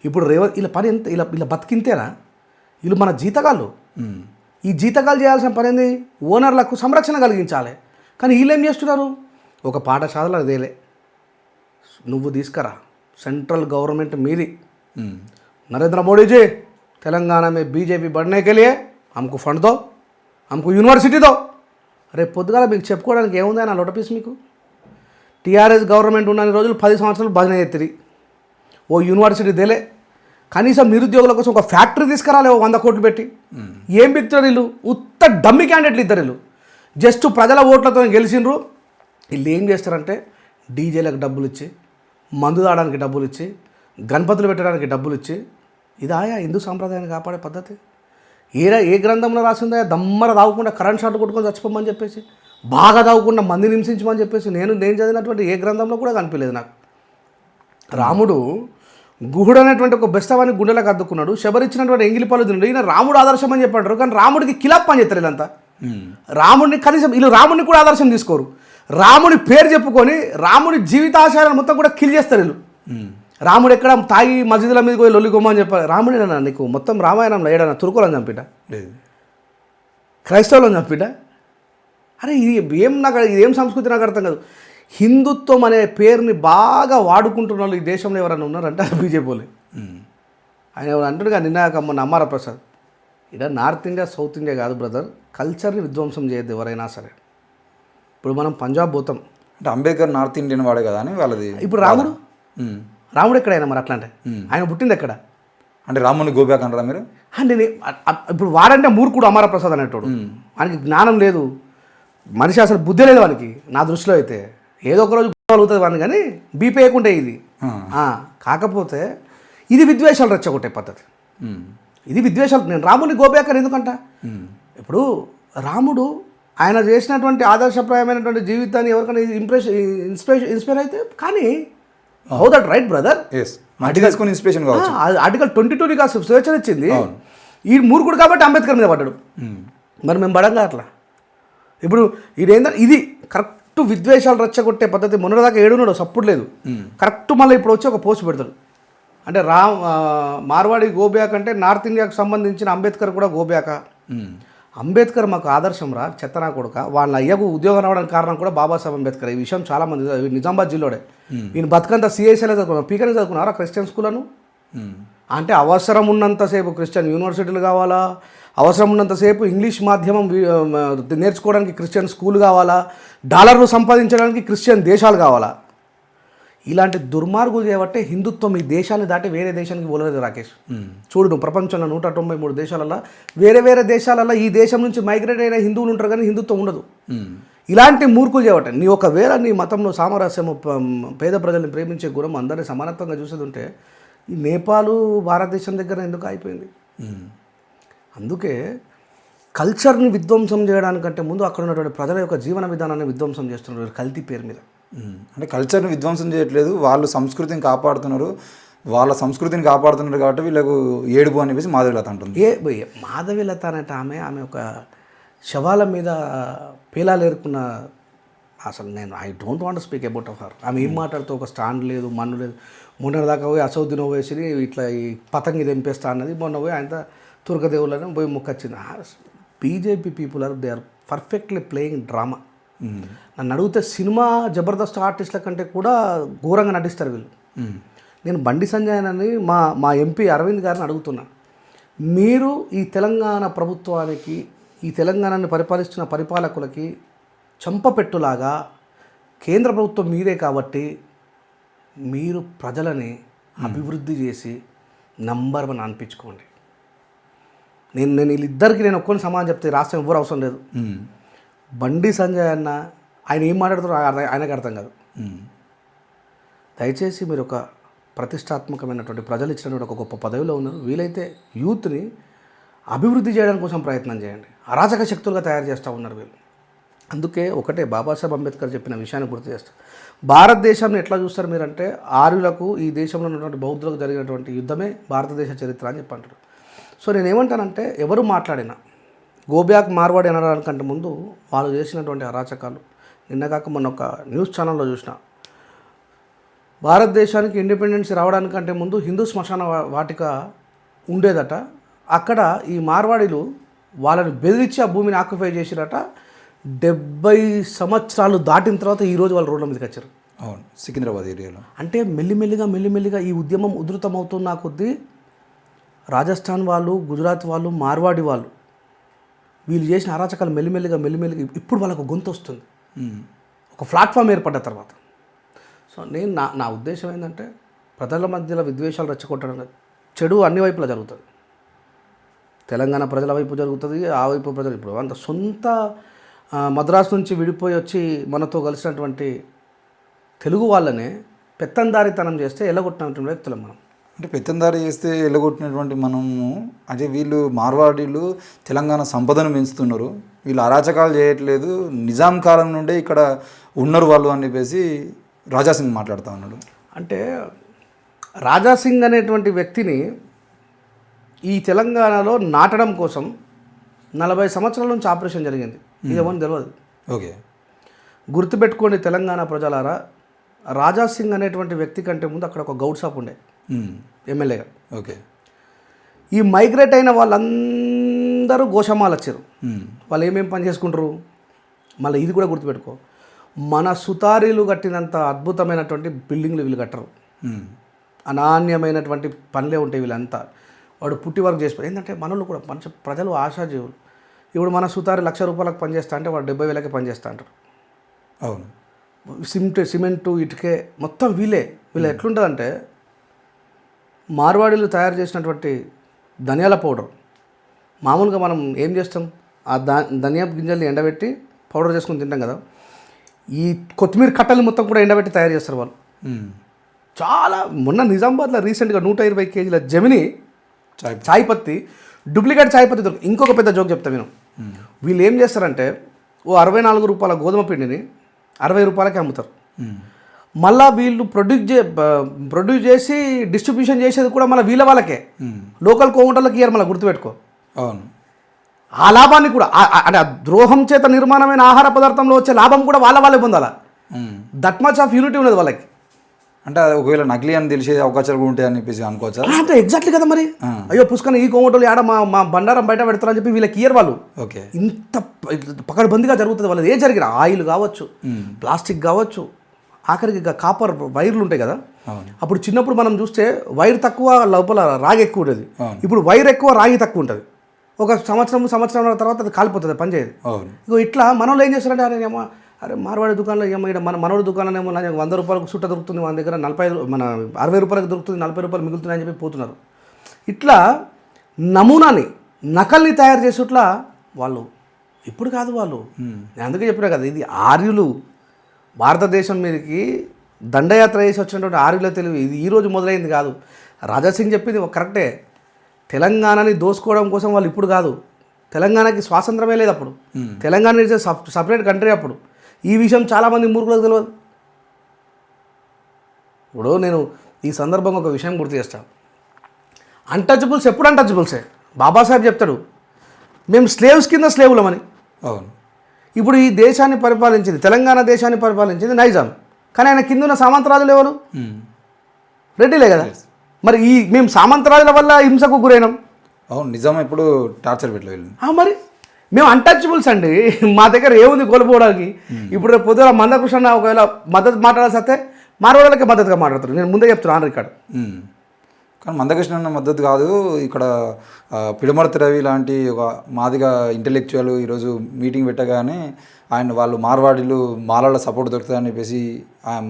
ఇప్పుడు వీళ్ళ పని ఎంత, వీళ్ళ బతికింతేనా? వీళ్ళు మన జీతగాళ్ళు. ఈ జీతగాలు చేయాల్సిన పని ఏంది? ఓనర్లకు సంరక్షణ కలిగించాలి. కానీ వీళ్ళు ఏం చేస్తున్నారు? ఒక పాఠశాల అదేలే, నువ్వు తీసుకురా, సెంట్రల్ గవర్నమెంట్ మీది, नरेंद्र मोदी जी तेलंगाना में बीजेपी बढ़ने के लिए हमको फंड दो, हमको यूनिवर्सिटी दो. రేపు పొద్దుగాల మీకు చెప్పుకోవడానికి ఏముంది నా లోటపీస్? మీకు టీఆర్ఎస్ గవర్నమెంట్ ఉన్న రోజులు 10 సంవత్సరాలు భజన ఎత్తిరి, ఓ యూనివర్సిటీ దేలే, కనీసం నిరుద్యోగుల కోసం ఒక ఫ్యాక్టరీ తీసుకురాలే 100 కోట్లు పెట్టి. ఏం బిక్తారు వీళ్ళు? ఉత్త డమ్మి క్యాండిడేట్లు ఇద్దరు వీళ్ళు. జస్ట్ ప్రజల ఓట్లతో గెలిచిండ్రు. వీళ్ళు ఏం చేస్తారంటే డీజేలకు డబ్బులు ఇచ్చి, మందు తాగడానికి డబ్బులు ఇచ్చి, గణపతులు పెట్టడానికి డబ్బులు ఇచ్చి, ఇదాయా హిందూ సాంప్రదాయాన్ని కాపాడే పద్ధతి? ఏ గ్రంథంలో రాసిందా? దమ్మర తాగకుండా కరెంట్ షాట్ కొట్టుకొని చచ్చిపోమని చెప్పేసి, బాగా తాగకుండా మందిని హింసించమని చెప్పేసి నేను చదివినటువంటి ఏ గ్రంథంలో కూడా కనిపించలేదు నాకు. రాముడు గుహుడు అనేటువంటి ఒక బెస్తవాన్ని గుండెలకు అద్దుకున్నాడు, శబరిచ్చినటువంటి ఎంగిలిపాలు తిన్నాడు. ఈయన రాముడు ఆదర్శం అని చెప్పాడు, కానీ రాముడికి కిలాప్ అని చెప్తారు వీళ్ళంతా. రాముడిని కనీసం వీళ్ళు రాముడిని కూడా ఆదర్శం తీసుకోరు. రాముడి పేరు చెప్పుకొని రాముడి జీవితాశయాలను మొత్తం కూడా కిల్ చేస్తారు వీళ్ళు. రాముడు ఎక్కడ తాగి మసీదుల మీద పోయి లొల్లి కొమ్మని చెప్పాలి. రాముడేనా నీకు మొత్తం రామాయణంలో ఏడన్నా తురుకులను చంపిట, క్రైస్తవులను చంపిట? అరే ఇది ఏం నాకు, ఇది ఏం సంస్కృతి నాకు అర్థం కాదు. హిందుత్వం అనే పేరుని బాగా వాడుకుంటున్న వాళ్ళు ఈ దేశంలో ఎవరైనా ఉన్నారంటే బీజేపీ వాళ్ళే. ఆయన ఎవరు అంటాడుగా నిన్న అమ్మారా ప్రసాద్, ఇలా నార్త్ ఇండియా సౌత్ ఇండియా కాదు బ్రదర్, కల్చర్ని విధ్వంసం చేయొద్దు ఎవరైనా సరే. ఇప్పుడు మనం పంజాబ్ పోతాం అంటే అంబేద్కర్ నార్త్ ఇండియన్ వాడే కదా అని వాళ్ళది. ఇప్పుడు రాముడు ఎక్కడైనా మరి అట్లా అంటే ఆయన పుట్టింది ఎక్కడ? అంటే రాముని గోబ్యాక్ అంటారా మీరు? నేను ఇప్పుడు వాడంటే మూర్ఖుడు అమర ప్రసాద్ అనేటోడు, వానికి జ్ఞానం లేదు, మనిషి అసలు బుద్ధి లేదు వానికి. నా దృష్టిలో అయితే ఏదో ఒక రోజు అవుతుంది వాడిని, కానీ బీపీ వేయకుంటే ఇది. కాకపోతే ఇది విద్వేషాలు రెచ్చగొట్టే పద్ధతి, ఇది విద్వేషాలు. నేను రాముని గోబ్యాక్ అని ఎందుకంట? ఇప్పుడు రాముడు ఆయన చేసినటువంటి ఆదర్శప్రాయమైనటువంటి జీవితాన్ని ఎవరికైనా ఇన్స్పైర్ అయితే, కానీ how that right brother? Inspiration కావచ్చు. ఆర్టికల్ 22 కాదు స్వేచ్ఛ ఇచ్చింది. ఈ మూర్ఖుడు కాబట్టి అంబేద్కర్ మీద పడ్డాడు, మరి మేము పడంగా అట్లా. ఇప్పుడు ఇది కరెక్ట్ విద్వేషాలు రెచ్చగొట్టే పద్ధతి. మొన్నటిదాకా ఏడున్నాడు సప్పుడు లేదు, కరెక్ట్ మళ్ళీ ఇప్పుడు వచ్చి ఒక పోస్ట్ పెడతాడు. అంటే మార్వాడి గోబ్యాక్ అంటే నార్త్ ఇండియాకు సంబంధించిన అంబేద్కర్ కూడా గోబ్యాక. అంబేద్కర్ మాకు ఆదర్శం రా చెత్తనా కొడుక. వాళ్ళ అయ్యకు ఉద్యోగం రావడానికి కారణం కూడా బాబాసాహెబ్ అంబేద్కర్. ఈ విషయం చాలామంది, నిజామాబాద్ జిల్లాడే. ఈయన బతుకంతా సిఐసీలో చదువుకున్నారు, పీకనే చదువుకున్నారా క్రిస్టియన్ స్కూళ్ళను? అంటే అవసరం ఉన్నంతసేపు క్రిస్టియన్ యూనివర్సిటీలు కావాలా, అవసరం ఉన్నంతసేపు ఇంగ్లీష్ మాధ్యమం నేర్చుకోవడానికి క్రిస్టియన్ స్కూల్ కావాలా, డాలర్లు సంపాదించడానికి క్రిస్టియన్ దేశాలు కావాలా? ఇలాంటి దుర్మార్గులు చేయబట్టే హిందుత్వం ఈ దేశాన్ని దాటి వేరే దేశానికి పోలేదు రాకేష్. చూడు నువ్వు ప్రపంచంలో 193 దేశాలలో వేరే దేశాలలో ఈ దేశం నుంచి మైగ్రేట్ అయిన హిందువులు ఉంటారు, కానీ హిందుత్వం ఉండదు. ఇలాంటి మూర్ఖులు చేయబట్టే. నీ ఒకవేళ నీ మతంలో సామరస్యము, పేద ప్రజల్ని ప్రేమించే గుణం, అందరినీ సమానత్వంగా చూసేది ఉంటే ఈ నేపాల్ భారతదేశం దగ్గర ఎందుకు అయిపోయింది? అందుకే కల్చర్ని విధ్వంసం చేయడానికంటే ముందు అక్కడ ఉన్నటువంటి ప్రజల యొక్క జీవన విధానాన్ని విధ్వంసం చేస్తున్నారు కల్తీ పేరు మీద. అంటే కల్చర్ని విధ్వంసం చేయట్లేదు, వాళ్ళు సంస్కృతిని కాపాడుతున్నారు. వాళ్ళ సంస్కృతిని కాపాడుతున్నారు కాబట్టి వీళ్ళకు ఏడుపు అని చెప్పేసి మాధవీలత అంటుంది. మాధవీలత అంటే ఆమె ఒక శవాల మీద పేలాలు ఏరుకున్న, అసలు నేను I don't want speak about of her. ఆమె ఏం మాట్లాడుతూ ఒక స్టాండ్ లేదు, మన్ను లేదు. మొన్న దాకా పోయి అసౌద్దీన్ ఓవైసీ ఇట్లా ఈ పతంగి తెంపేస్తా అన్నది, మొన్న పోయి ఆయన తుర్కదేవులని పోయి మొక్కొచ్చింది. BJP people they are perfectly playing drama. నన్ను అడిగితే సినిమా జబర్దస్త్ ఆర్టిస్టుల కంటే కూడా ఘోరంగా నటిస్తారు వీళ్ళు. నేను బండి సంజయ్ అని మా ఎంపీ అరవింద్ గారిని అడుగుతున్నా, మీరు ఈ తెలంగాణ ప్రభుత్వానికి, ఈ తెలంగాణని పరిపాలిస్తున్న పరిపాలకులకి చంపపెట్టులాగా కేంద్ర ప్రభుత్వం మీరే కాబట్టి మీరు ప్రజలని అభివృద్ధి చేసి నంబర్ 1 అనిపించుకోండి. నేను వీళ్ళిద్దరికి నేను ఒక్కరిని సమాధానం చెప్తే రాష్ట్రం ఎవ్వరు అవసరం లేదు. బండి సంజయ్ అన్న ఆయన ఏం మాట్లాడుతారో ఆయనకు అర్థం కాదు. దయచేసి మీరు ఒక ప్రతిష్టాత్మకమైనటువంటి ప్రజలు ఇచ్చినటువంటి ఒక గొప్ప పదవిలో ఉన్నారు. వీలైతే యూత్ని అభివృద్ధి చేయడం కోసం ప్రయత్నం చేయండి. అరాచక శక్తులుగా తయారు చేస్తూ ఉన్నారు వీళ్ళు. అందుకే ఒకటే బాబాసాహెబ్ అంబేద్కర్ చెప్పిన విషయాన్ని గుర్తు చేస్తారు. భారతదేశాన్ని ఎట్లా చూస్తారు మీరంటే, ఆర్యులకు ఈ దేశంలో ఉన్నటువంటి బౌద్ధులకు జరిగినటువంటి యుద్ధమే భారతదేశ చరిత్ర అని చెప్పంటారు. సో నేనేమంటానంటే, ఎవరు మాట్లాడినా గోబ్యాక్ మార్వాడి అనడానికంటే ముందు వాళ్ళు చేసినటువంటి అరాచకాలు, నిన్నగాక మొన్న ఒక న్యూస్ ఛానల్లో చూసిన, భారతదేశానికి ఇండిపెండెన్స్ రావడానికంటే ముందు హిందూ శ్మశాన వాటిక ఉండేదట. అక్కడ ఈ మార్వాడీలు వాళ్ళని బెదిరించి ఆ భూమిని ఆక్యుపై చేసిరట. 70 సంవత్సరాలు దాటిన తర్వాత ఈరోజు వాళ్ళు రోడ్ల మీదకి వచ్చారు. అవును, సికింద్రాబాద్ ఏరియాలో. అంటే మెల్లిమెల్లిగా ఈ ఉద్యమం ఉధృతమవుతున్న కొద్దీ రాజస్థాన్ వాళ్ళు, గుజరాత్ వాళ్ళు, మార్వాడి వాళ్ళు వీళ్ళు చేసిన అరాచకాలు మెల్లిమెల్లిగా ఇప్పుడు వాళ్ళకు గొంతు వస్తుంది ఒక ప్లాట్ఫామ్ ఏర్పడ్డ తర్వాత. సో నేను నా ఉద్దేశం ఏంటంటే, ప్రజల మధ్యలో విద్వేషాలు రెచ్చగొట్టడం చెడు అన్ని వైపులా జరుగుతుంది. తెలంగాణ ప్రజల వైపు జరుగుతుంది, ఆ వైపు ప్రజలు. ఇప్పుడు అంత సొంత మద్రాసు నుంచి విడిపోయి వచ్చి మనతో కలిసినటువంటి తెలుగు వాళ్ళనే పెత్తందారితనం చేస్తే ఎల్లగొట్టినటువంటి వ్యక్తులం మనం. అంటే పెత్తందారి చేస్తే ఎల్లగొట్టినటువంటి మనము, అంటే వీళ్ళు మార్వాడీలు తెలంగాణ సంపదను పెంచుతున్నారు, వీళ్ళు అరాచకాలు చేయట్లేదు, నిజాం కాలం నుండే ఇక్కడ ఉన్నారు వాళ్ళు అని చెప్పేసి రాజాసింగ్ మాట్లాడుతూ ఉన్నాడు. అంటే రాజాసింగ్ అనేటువంటి వ్యక్తిని ఈ తెలంగాణలో నాటడం కోసం 40 సంవత్సరాల నుంచి ఆపరేషన్ జరిగింది. ఇదేమని తెలియదు. ఓకే, గుర్తుపెట్టుకోండి తెలంగాణ ప్రజలారా, రాజాసింగ్ అనేటువంటి వ్యక్తి కంటే ముందు అక్కడ ఒక గౌడ్ షాప్ ఉండే ఎమ్మెల్యేగా. ఓకే, ఈ మైగ్రేట్ అయిన వాళ్ళందరూ గోషమాలు వచ్చారు. వాళ్ళు ఏమేమి పని చేసుకుంటారు, మళ్ళీ ఇది కూడా గుర్తుపెట్టుకో, మన సుతారీలు కట్టినంత అద్భుతమైనటువంటి బిల్డింగ్లు వీళ్ళు కట్టరు. అనాన్యమైనటువంటి పనులే ఉంటాయి వీళ్ళంతా. వాడు పుట్టి వరకు చేసిపోయి ఏంటంటే మనోళ్ళు కూడా మంచి ప్రజలు ఆశాజీవులు. ఇప్పుడు మన సుతారి ₹1,00,000 పనిచేస్తా అంటే వాడు 70,000కే పనిచేస్తా అంటారు. అవును, సిమెంటు ఇటుకే మొత్తం వీళ్ళు ఎట్లుంటుందంటే, మార్వాడీలు తయారు చేసినటువంటి ధనియాల పౌడర్ మామూలుగా మనం ఏం చేస్తాం, ఆ ధనియా గింజల్ని ఎండబెట్టి పౌడర్ చేసుకుని తింటాం కదా, ఈ కొత్తిమీర కట్టలు మొత్తం కూడా ఎండబెట్టి తయారు చేస్తారు వాళ్ళు. చాలా మొన్న నిజామాబాద్లో రీసెంట్గా 120 కేజీల జమిని చాయ్ పత్తి, డూప్లికేట్ చాయ్ పత్తి దొరికి. ఇంకొక పెద్ద జోక్ చెప్తా విను. వీళ్ళు ఏం చేస్తారంటే, ఓ ₹64 గోధుమ పిండిని ₹60కి అమ్ముతారు. మళ్ళీ వీళ్ళు ప్రొడ్యూస్ చేసి డిస్ట్రిబ్యూషన్ చేసేది కూడా మళ్ళీ వీళ్ళ వాళ్ళకే, లోకల్ కోమటోళ్ళకి ఇయ్యారు. మళ్ళీ గుర్తుపెట్టుకో. అవును, ఆ లాభాన్ని కూడా అంటే ఆ ద్రోహం చేత నిర్మాణమైన ఆహార పదార్థంలో వచ్చే లాభం కూడా వాళ్ళే పొందాలా. దట్ మచ్ ఆఫ్ యూనిటీ ఉన్నది వాళ్ళకి. అంటే ఒకవేళ నకిలీ అని తెలిసే అవకాశాలు కూడా ఉంటాయని చెప్పేసి అనుకోవచ్చా? అంటే ఎగ్జాక్ట్లీ కదా మరి. అయ్యో పుష్కన ఈ కోమటోళ్ళు ఆడ మా బండారం బయట పెడతారని చెప్పి వీళ్ళకి ఇయర్ వాళ్ళు. ఓకే, ఇంత పకడ్బందీగా జరుగుతుంది వాళ్ళది. ఏ జరిగిన ఆయిల్ కావచ్చు, ప్లాస్టిక్ కావచ్చు, ఆఖరికి కాపర్ వైర్లు ఉంటాయి కదా. అప్పుడు చిన్నప్పుడు మనం చూస్తే వైర్ తక్కువ, లోపల రాగి ఎక్కువ ఉండేది. ఇప్పుడు వైర్ ఎక్కువ, రాగి తక్కువ ఉంటుంది. ఒక సంవత్సరం తర్వాత అది కాలిపోతుంది, పనిచేయదు. ఇగో ఇట్లా మనోళ్ళు ఏం చేస్తారంటే, అరే మార్వాడి దుకాణంలో ఏమో మన మనోడి దుకాణంలో ఏమో ₹100 సుట్ట దొరుకుతుంది, మన దగ్గర 60 దొరుకుతుంది, ₹40 మిగులుతుంది అని చెప్పి పోతున్నారు. ఇట్లా నమూనాని, నకల్ని తయారు చేసేట్లా వాళ్ళు ఇప్పుడు కాదు వాళ్ళు. నేను అందుకే చెప్పినా కదా, ఇది ఆర్యులు భారతదేశం మీదకి దండయాత్ర చేసి వచ్చినటువంటి ఆర్యుల తెలివి ఇది ఈరోజు మొదలైంది కాదు. రాజాసింగ్ చెప్పింది కరెక్టే. తెలంగాణని దోసుకోవడం కోసం వాళ్ళు ఇప్పుడు కాదు. తెలంగాణకి స్వాతంత్రమే లేదు అప్పుడు. తెలంగాణ ఇస్ సపరేట్ కంట్రీ అప్పుడు. ఈ విషయం చాలామంది మూర్ఖులకు తెలియదు. ఇప్పుడు నేను ఈ సందర్భంగా ఒక విషయం గుర్తు చేస్తాను. అన్టచబుల్స్ ఎప్పుడు అన్టచబుల్సే. బాబాసాహెబ్ చెప్తాడు, మేము స్లేవ్స్ కింద స్లేవులమని. అవును, ఇప్పుడు ఈ దేశాన్ని పరిపాలించింది, తెలంగాణ దేశాన్ని పరిపాలించింది నైజాం. కానీ ఆయన కింద ఉన్న సామంతరాజులు ఎవరు? రెడ్డిలే కదా. మరి మేము సామంతరాజుల వల్ల హింసకు గురైనాం. అవును, నిజాం ఇప్పుడు టార్చర్ పెట్టలేదు. మరి మేము అన్టచబుల్స్ అండి. మా దగ్గర ఏముంది కోల్పోవడానికి? ఇప్పుడు పొద్దున మందకృష్ణ ఒకవేళ మద్దతు మాట్లాడాల్సి వస్తే మార్వాడీలకే మద్దతుగా మాట్లాడతారు. నేను ముందే చెప్తున్నాను రికార్డు. కానీ మందకృష్ణ అన్న మద్దతు కాదు, ఇక్కడ పిడమర్తి రవి లాంటి ఒక మాదిగా ఇంటెలెక్చువల్ ఈరోజు మీటింగ్ పెట్టగానే వాళ్ళు మార్వాడీలు మాలల సపోర్ట్ దొరుకుతుందని చెప్పేసి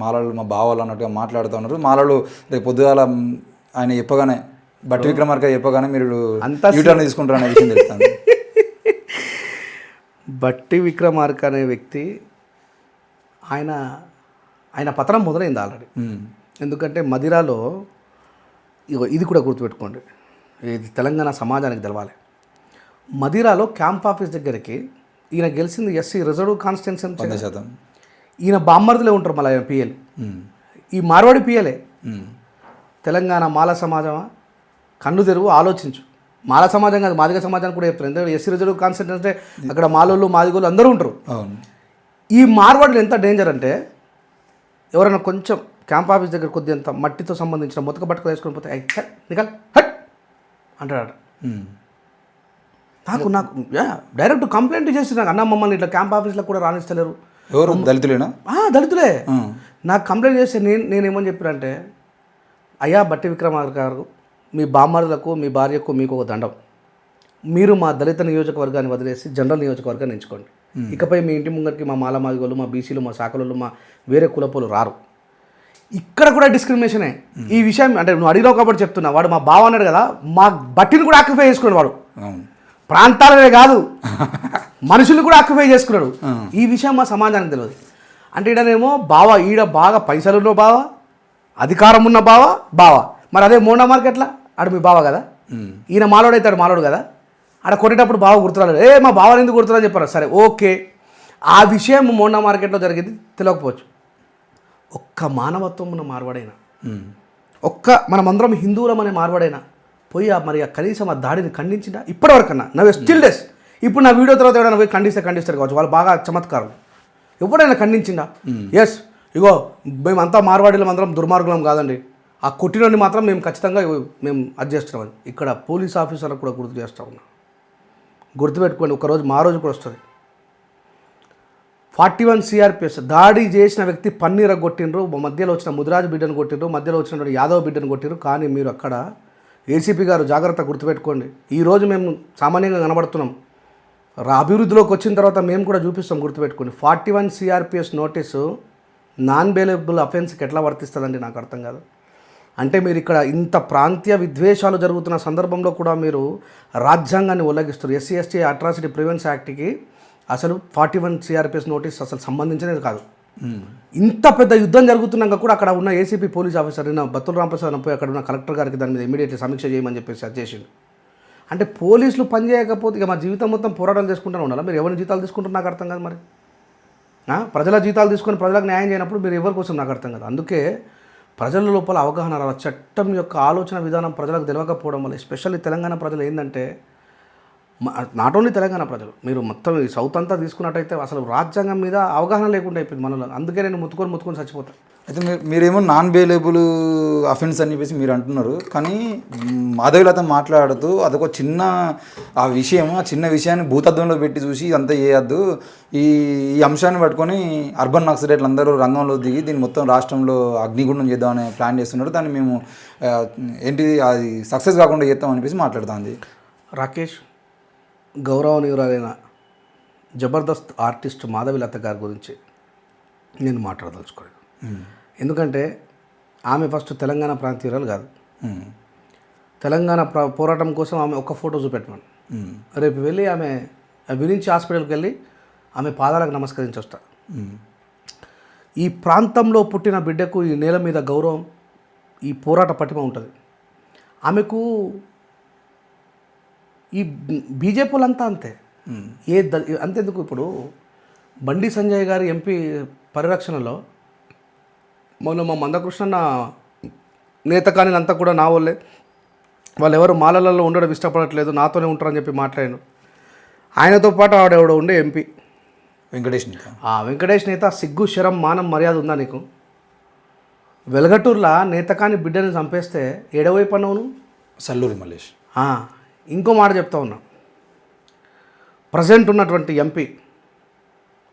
మాలలు మా బావాలు అన్నట్టుగా మాట్లాడుతూ ఉన్నారు. మాలలు రేపు పొద్దుగాల ఆయన చెప్పగానే బట్టి విక్రమార్క చెప్పగానే మీరు యూటర్న్ తీసుకుంటారనే విషయం తెలుస్తాను. బట్టి విక్రమార్క అనే వ్యక్తి ఆయన పతనం మొదలైంది ఆల్రెడీ. ఎందుకంటే మదిరాలో ఇది కూడా గుర్తుపెట్టుకోండి, ఇది తెలంగాణ సమాజానికి తెలవాలి. మదిరాలో క్యాంప్ ఆఫీస్ దగ్గరికి ఈయన గెలిచింది ఎస్సీ రిజర్వ్ కాన్స్టిట్యున్సీ 100%. ఈయన బామ్మర్దులే ఉంటారు మళ్ళీ ఆయన పిఎల్, ఈ మార్వాడి పిఎలే. తెలంగాణ మాల సమాజమా, కన్ను తెరువు, ఆలోచించు. మాల సమాజం కాదు, మాదిగ సమాజానికి కూడా చెప్తారు. ఎందుకంటే ఎస్సీ రిజర్వ్ కాన్స్టిట్యున్సీ అంటే అక్కడ మాలోళ్ళు మాదిగోళ్ళు అందరూ ఉంటారు. ఈ మార్వాడులు ఎంత డేంజర్ అంటే ఎవరైనా కొంచెం క్యాంప్ ఆఫీస్ దగ్గర కొద్దిగా మట్టితో సంబంధించిన మొతక బట్టలు వేసుకొని పోతే నికల్ హట్ అంటాడు. నాకు డైరెక్ట్ కంప్లైంట్ చేసి నాకు అన్న మమ్మల్ని ఇట్లా క్యాంప్ ఆఫీస్లో కూడా రాణిస్తలేరు. ఎవరు దళితులేనా? దళితులే. నాకు కంప్లైంట్ చేస్తే నేనేమని చెప్పానంటే, అయ్యా బట్టి విక్రమార్క గారు, మీ బామ్మరులకు మీ భార్యకు మీకు ఒక దండం, మీరు మా దళిత నియోజకవర్గాన్ని వదిలేసి జనరల్ నియోజకవర్గాన్ని ఎంచుకోండి. ఇకపై మీ ఇంటి ముంగరికి మా మాల మాదిగోళ్ళు, మా బీసీలు, మా శాఖలు, మా వేరే కులపోలు రారు. ఇక్కడ కూడా డిస్క్రిమినేషనే. ఈ విషయం అంటే నువ్వు అడిగినావు కాబట్టి చెప్తున్నా. వాడు మా బావ అన్నాడు కదా, మా బట్టిని కూడా ఆక్యుపై చేసుకున్నాడు వాడు. ప్రాంతాలనే కాదు మనుషులు కూడా ఆక్యుపై చేసుకున్నాడు. ఈ విషయం మా సమాజానికి తెలియదు. అంటే ఈడనేమో బావ, ఈడ బాగా పైసలున్న బావ, అధికారం ఉన్న బావ. మరి అదే మోండా మార్కెట్లా ఆడు మీ బావ కదా, ఈయన మాలోడు అవుతాడు మాలోడు కదా. ఆడ కొట్టేటప్పుడు బావ గుర్తురాడు, మా బావని ఎందుకు గుర్తురాని చెప్పారు. సరే ఓకే, ఆ విషయం మోండా మార్కెట్లో జరిగింది తెలియకపోవచ్చు. ఒక్క మానవత్వం ఉన్న మార్వాడైనా, మనమందరం హిందువులం అనే మార్వాడైనా పోయి మరి కనీసం ఆ దాడిని ఖండించిందా ఇప్పటివరకన్నా? నవ్వు స్టిల్ డేస్. ఇప్పుడు నా వీడియో తర్వాత ఎవరైనా పోయి ఖండిస్తారు కావచ్చు, వాళ్ళు బాగా చమత్కారం. ఎవడైనా ఖండించిందా? ఎస్, ఇగో మేమంతా మార్వాడీలం, అందరం దుర్మార్గులం కాదండి, ఆ కొట్టినోడిని మాత్రం మేము ఖచ్చితంగా మేము అది చేస్తున్నామని ఇక్కడ పోలీస్ ఆఫీసర్లకు కూడా గుర్తు చేస్తూ ఉన్నా. గుర్తుపెట్టుకోండి, ఒకరోజు మా రోజు కూడా వస్తుంది. 41 CRPS దాడి చేసిన వ్యక్తి పన్నీర కొట్టిండ్రు, మధ్యలో వచ్చిన ముదిరాజు బిడ్డను కొట్టిండ్రు, మధ్యలో వచ్చిన యాదవ్ బిడ్డను కొట్టిండ్రు. కానీ మీరు అక్కడ ఏసీపీ గారు జాగ్రత్త గుర్తుపెట్టుకోండి, ఈరోజు మేము సామాన్యంగా కనబడుతున్నాం, అభివృద్ధిలోకి వచ్చిన తర్వాత మేము కూడా చూపిస్తాం. గుర్తుపెట్టుకోండి, 41 CRPS నోటీసు నాన్ బెయిలబుల్ అఫెన్స్కి ఎట్లా వర్తిస్తుందండి? నాకు అర్థం కాదు. అంటే మీరు ఇక్కడ ఇంత ప్రాంతీయ విద్వేషాలు జరుగుతున్న సందర్భంలో కూడా మీరు రాజ్యాంగాన్ని ఉల్లంఘిస్తారు. SC/ST అట్రాసిటీ ప్రివెన్స్ యాక్ట్కి అసలు 41 CRPS నోటీస్ అసలు సంబంధించినది కాదు. ఇంత పెద్ద యుద్ధం జరుగుతున్నాక కూడా అక్కడ ఉన్న ACP police officer Battula Ramprasad పోయి అక్కడ ఉన్న కలెక్టర్ గారికి దాని మీద ఇమీడియట్లీ సమీక్ష చేయమని చెప్పేసి అది చేసిండు. అంటే పోలీసులు పనిచేయకపోతే ఇక మా జీవితం మొత్తం పోరాటాలు చేసుకుంటూనే ఉండాలి. మీరు ఎవరి జీతాలు తీసుకుంటారు నాకు అర్థం కాదు. మరి ప్రజల జీతాలు తీసుకొని ప్రజలకు న్యాయం చేయనప్పుడు మీరు ఎవరి కోసం నాకు అర్థం కాదు. అందుకే ప్రజల లోపల అవగాహన రావాలి. చట్టం యొక్క ఆలోచన విధానం ప్రజలకు తెలియకపోవడం వల్ల, ఎస్పెషల్లీ తెలంగాణ ప్రజలు ఏంటంటే, నాట్ ఓన్లీ తెలంగాణ ప్రజలు, మీరు మొత్తం ఈ సౌత్ అంతా తీసుకున్నట్టయితే అసలు రాజ్యాంగం మీద అవగాహన లేకుండా అయిపోయింది మనలో. అందుకే నేను ముత్తుకొని చచ్చిపోతాను. అయితే మీరేమో నాన్ బెయిలబుల్ అఫెన్స్ అని చెప్పేసి మీరు అంటున్నారు. కానీ మాధవిలతో మాట్లాడుతూ అదొక చిన్న ఆ చిన్న విషయాన్ని భూతత్వంలో పెట్టి చూసి అంతా చేయొద్దు, ఈ అంశాన్ని పట్టుకొని అర్బన్ నక్సలైట్లు అందరూ రంగంలో దిగి దీన్ని మొత్తం రాష్ట్రంలో అగ్నిగుండం చేద్దామని ప్లాన్ చేస్తున్నారు. దాన్ని మేము అది సక్సెస్ కాకుండా చేద్దామని చెప్పేసి మాట్లాడుతుంది. రాకేష్, గౌరవనీయురాలైన జబర్దస్త్ ఆర్టిస్ట్ మాధవిలత గారి గురించి నేను మాట్లాడదలుచుకోలేదు. ఎందుకంటే ఆమె ఫస్ట్ తెలంగాణ ప్రాంతీయురాలు కాదు. తెలంగాణ పోరాటం కోసం ఆమె ఒక్క ఫోటో చూపెట్టమని రేపు వెళ్ళి ఆమె విరించి హాస్పిటల్కి వెళ్ళి ఆమె పాదాలకు నమస్కరించి వస్తా. ఈ ప్రాంతంలో పుట్టిన బిడ్డకు ఈ నేల మీద గౌరవం, ఈ పోరాట పటిమ ఉంటుంది. ఆమెకు ఈ బీజేపీలంతా అంతే. అంతెందుకు, ఇప్పుడు బండి సంజయ్ గారి ఎంపీ పరిరక్షణలో మొన్న మా మందకృష్ణ నేత కానీ అంతా కూడా నా వాళ్ళే, వాళ్ళు ఎవరు మాలలలో ఉండడం ఇష్టపడట్లేదు, నాతోనే ఉంటారని చెప్పి మాట్లాడాను. ఆయనతో పాటు ఆవిడెవడో ఉండే ఎంపీ వెంకటేష్ నేత. సిగ్గు, శరం, మానం, మర్యాద ఉందా నీకు? వెలగటూరులో నేతకాని బిడ్డని చంపేస్తే ఏడవైపు అన్నావు నువ్వు? సల్లూరి మల్లేష్. ఇంకో మాట చెప్తా ఉన్నా, ప్రజెంట్ ఉన్నటువంటి ఎంపీ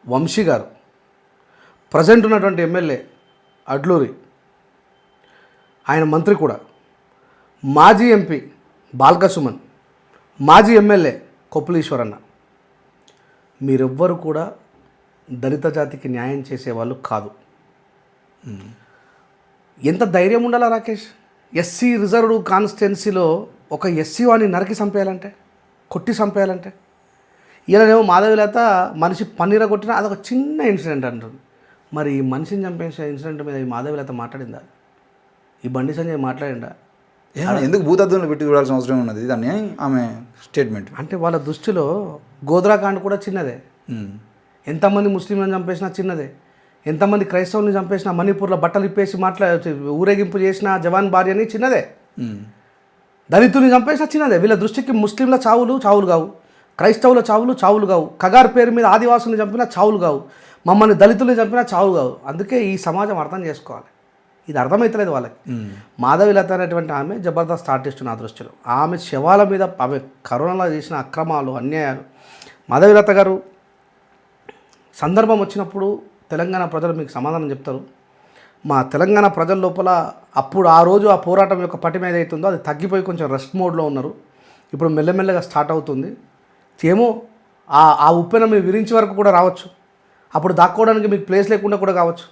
వంశీ గారు, ప్రజెంట్ ఉన్నటువంటి ఎమ్మెల్యే అడ్లూరి ఆయన మంత్రి కూడా, మాజీ ఎంపీ బాల్కసుమన్, మాజీ ఎమ్మెల్యే కొప్పులీశ్వరన్న, మీరెవ్వరు కూడా దళిత జాతికి న్యాయం చేసేవాళ్ళు కాదు. ఎంత ధైర్యం ఉండాలా రాకేష్? ఎస్సీ రిజర్వ్డ్ కాన్స్టిట్యున్సీలో ఒక ఎస్సీ వాడిని నరికి చంపేయాలంటే, కొట్టి చంపేయాలంటే, ఈయననేమో మాధవిలత మనిషి పన్నీర కొట్టినా అదొక చిన్న ఇన్సిడెంట్ అంటారు. మరి ఈ మనిషిని చంపేసే ఇన్సిడెంట్ మీద ఈ మాధవిలత మాట్లాడిందా? ఈ బండి సంజయ్ మాట్లాడిందా? ఎందుకు భూతత్వంలో పెట్టి చూడాల్సిన అవసరం ఉన్నది దాన్ని? ఆమె స్టేట్మెంట్ అంటే వాళ్ళ దృష్టిలో గోద్రాకాండ్ కూడా చిన్నదే. ఎంతమంది ముస్లింలను చంపేసినా చిన్నదే. ఎంతమంది క్రైస్తవుల్ని చంపేసినా, మణిపూర్లో బట్టలు ఇప్పేసి ఊరేగింపు చేసిన జవాన్ భార్యని చిన్నదే. దళితుల్ని చంపేసినా చిన్నదే. వీళ్ళ దృష్టికి ముస్లింల చావులు కావు, క్రైస్తవుల చావులు కావు, కగార్ పేరు మీద ఆదివాసుల్ని చంపినా చావులు కావు, మమ్మల్ని దళితుల్ని చంపినా చావు కావు. అందుకే ఈ సమాజం అర్థం చేసుకోవాలి. ఇది అర్థమవుతలేదు వాళ్ళకి. మాధవిలత అనేటువంటి ఆమె జబర్దస్త్ ఆర్టిస్ట్ నా దృష్టిలో. ఆమె శవాల మీద ఆమె కరోనాలో చేసిన అక్రమాలు, అన్యాయాలు. మాధవిలత గారు సందర్భం వచ్చినప్పుడు తెలంగాణ ప్రజలు మీకు సమాధానం చెప్తారు. మా తెలంగాణ ప్రజల లోపల అప్పుడు ఆ రోజు ఆ పోరాటం యొక్క పటిమ ఏదైతుందో అది తగ్గిపోయి కొంచెం రెస్ట్ మోడ్లో ఉన్నారు. ఇప్పుడు మెల్లమెల్లగా స్టార్ట్ అవుతుంది. ఏమో ఆ ఉప్పెన మీరు విరించి వరకు కూడా రావచ్చు. అప్పుడు దాక్కోవడానికి మీకు ప్లేస్ లేకుండా కూడా కావచ్చు.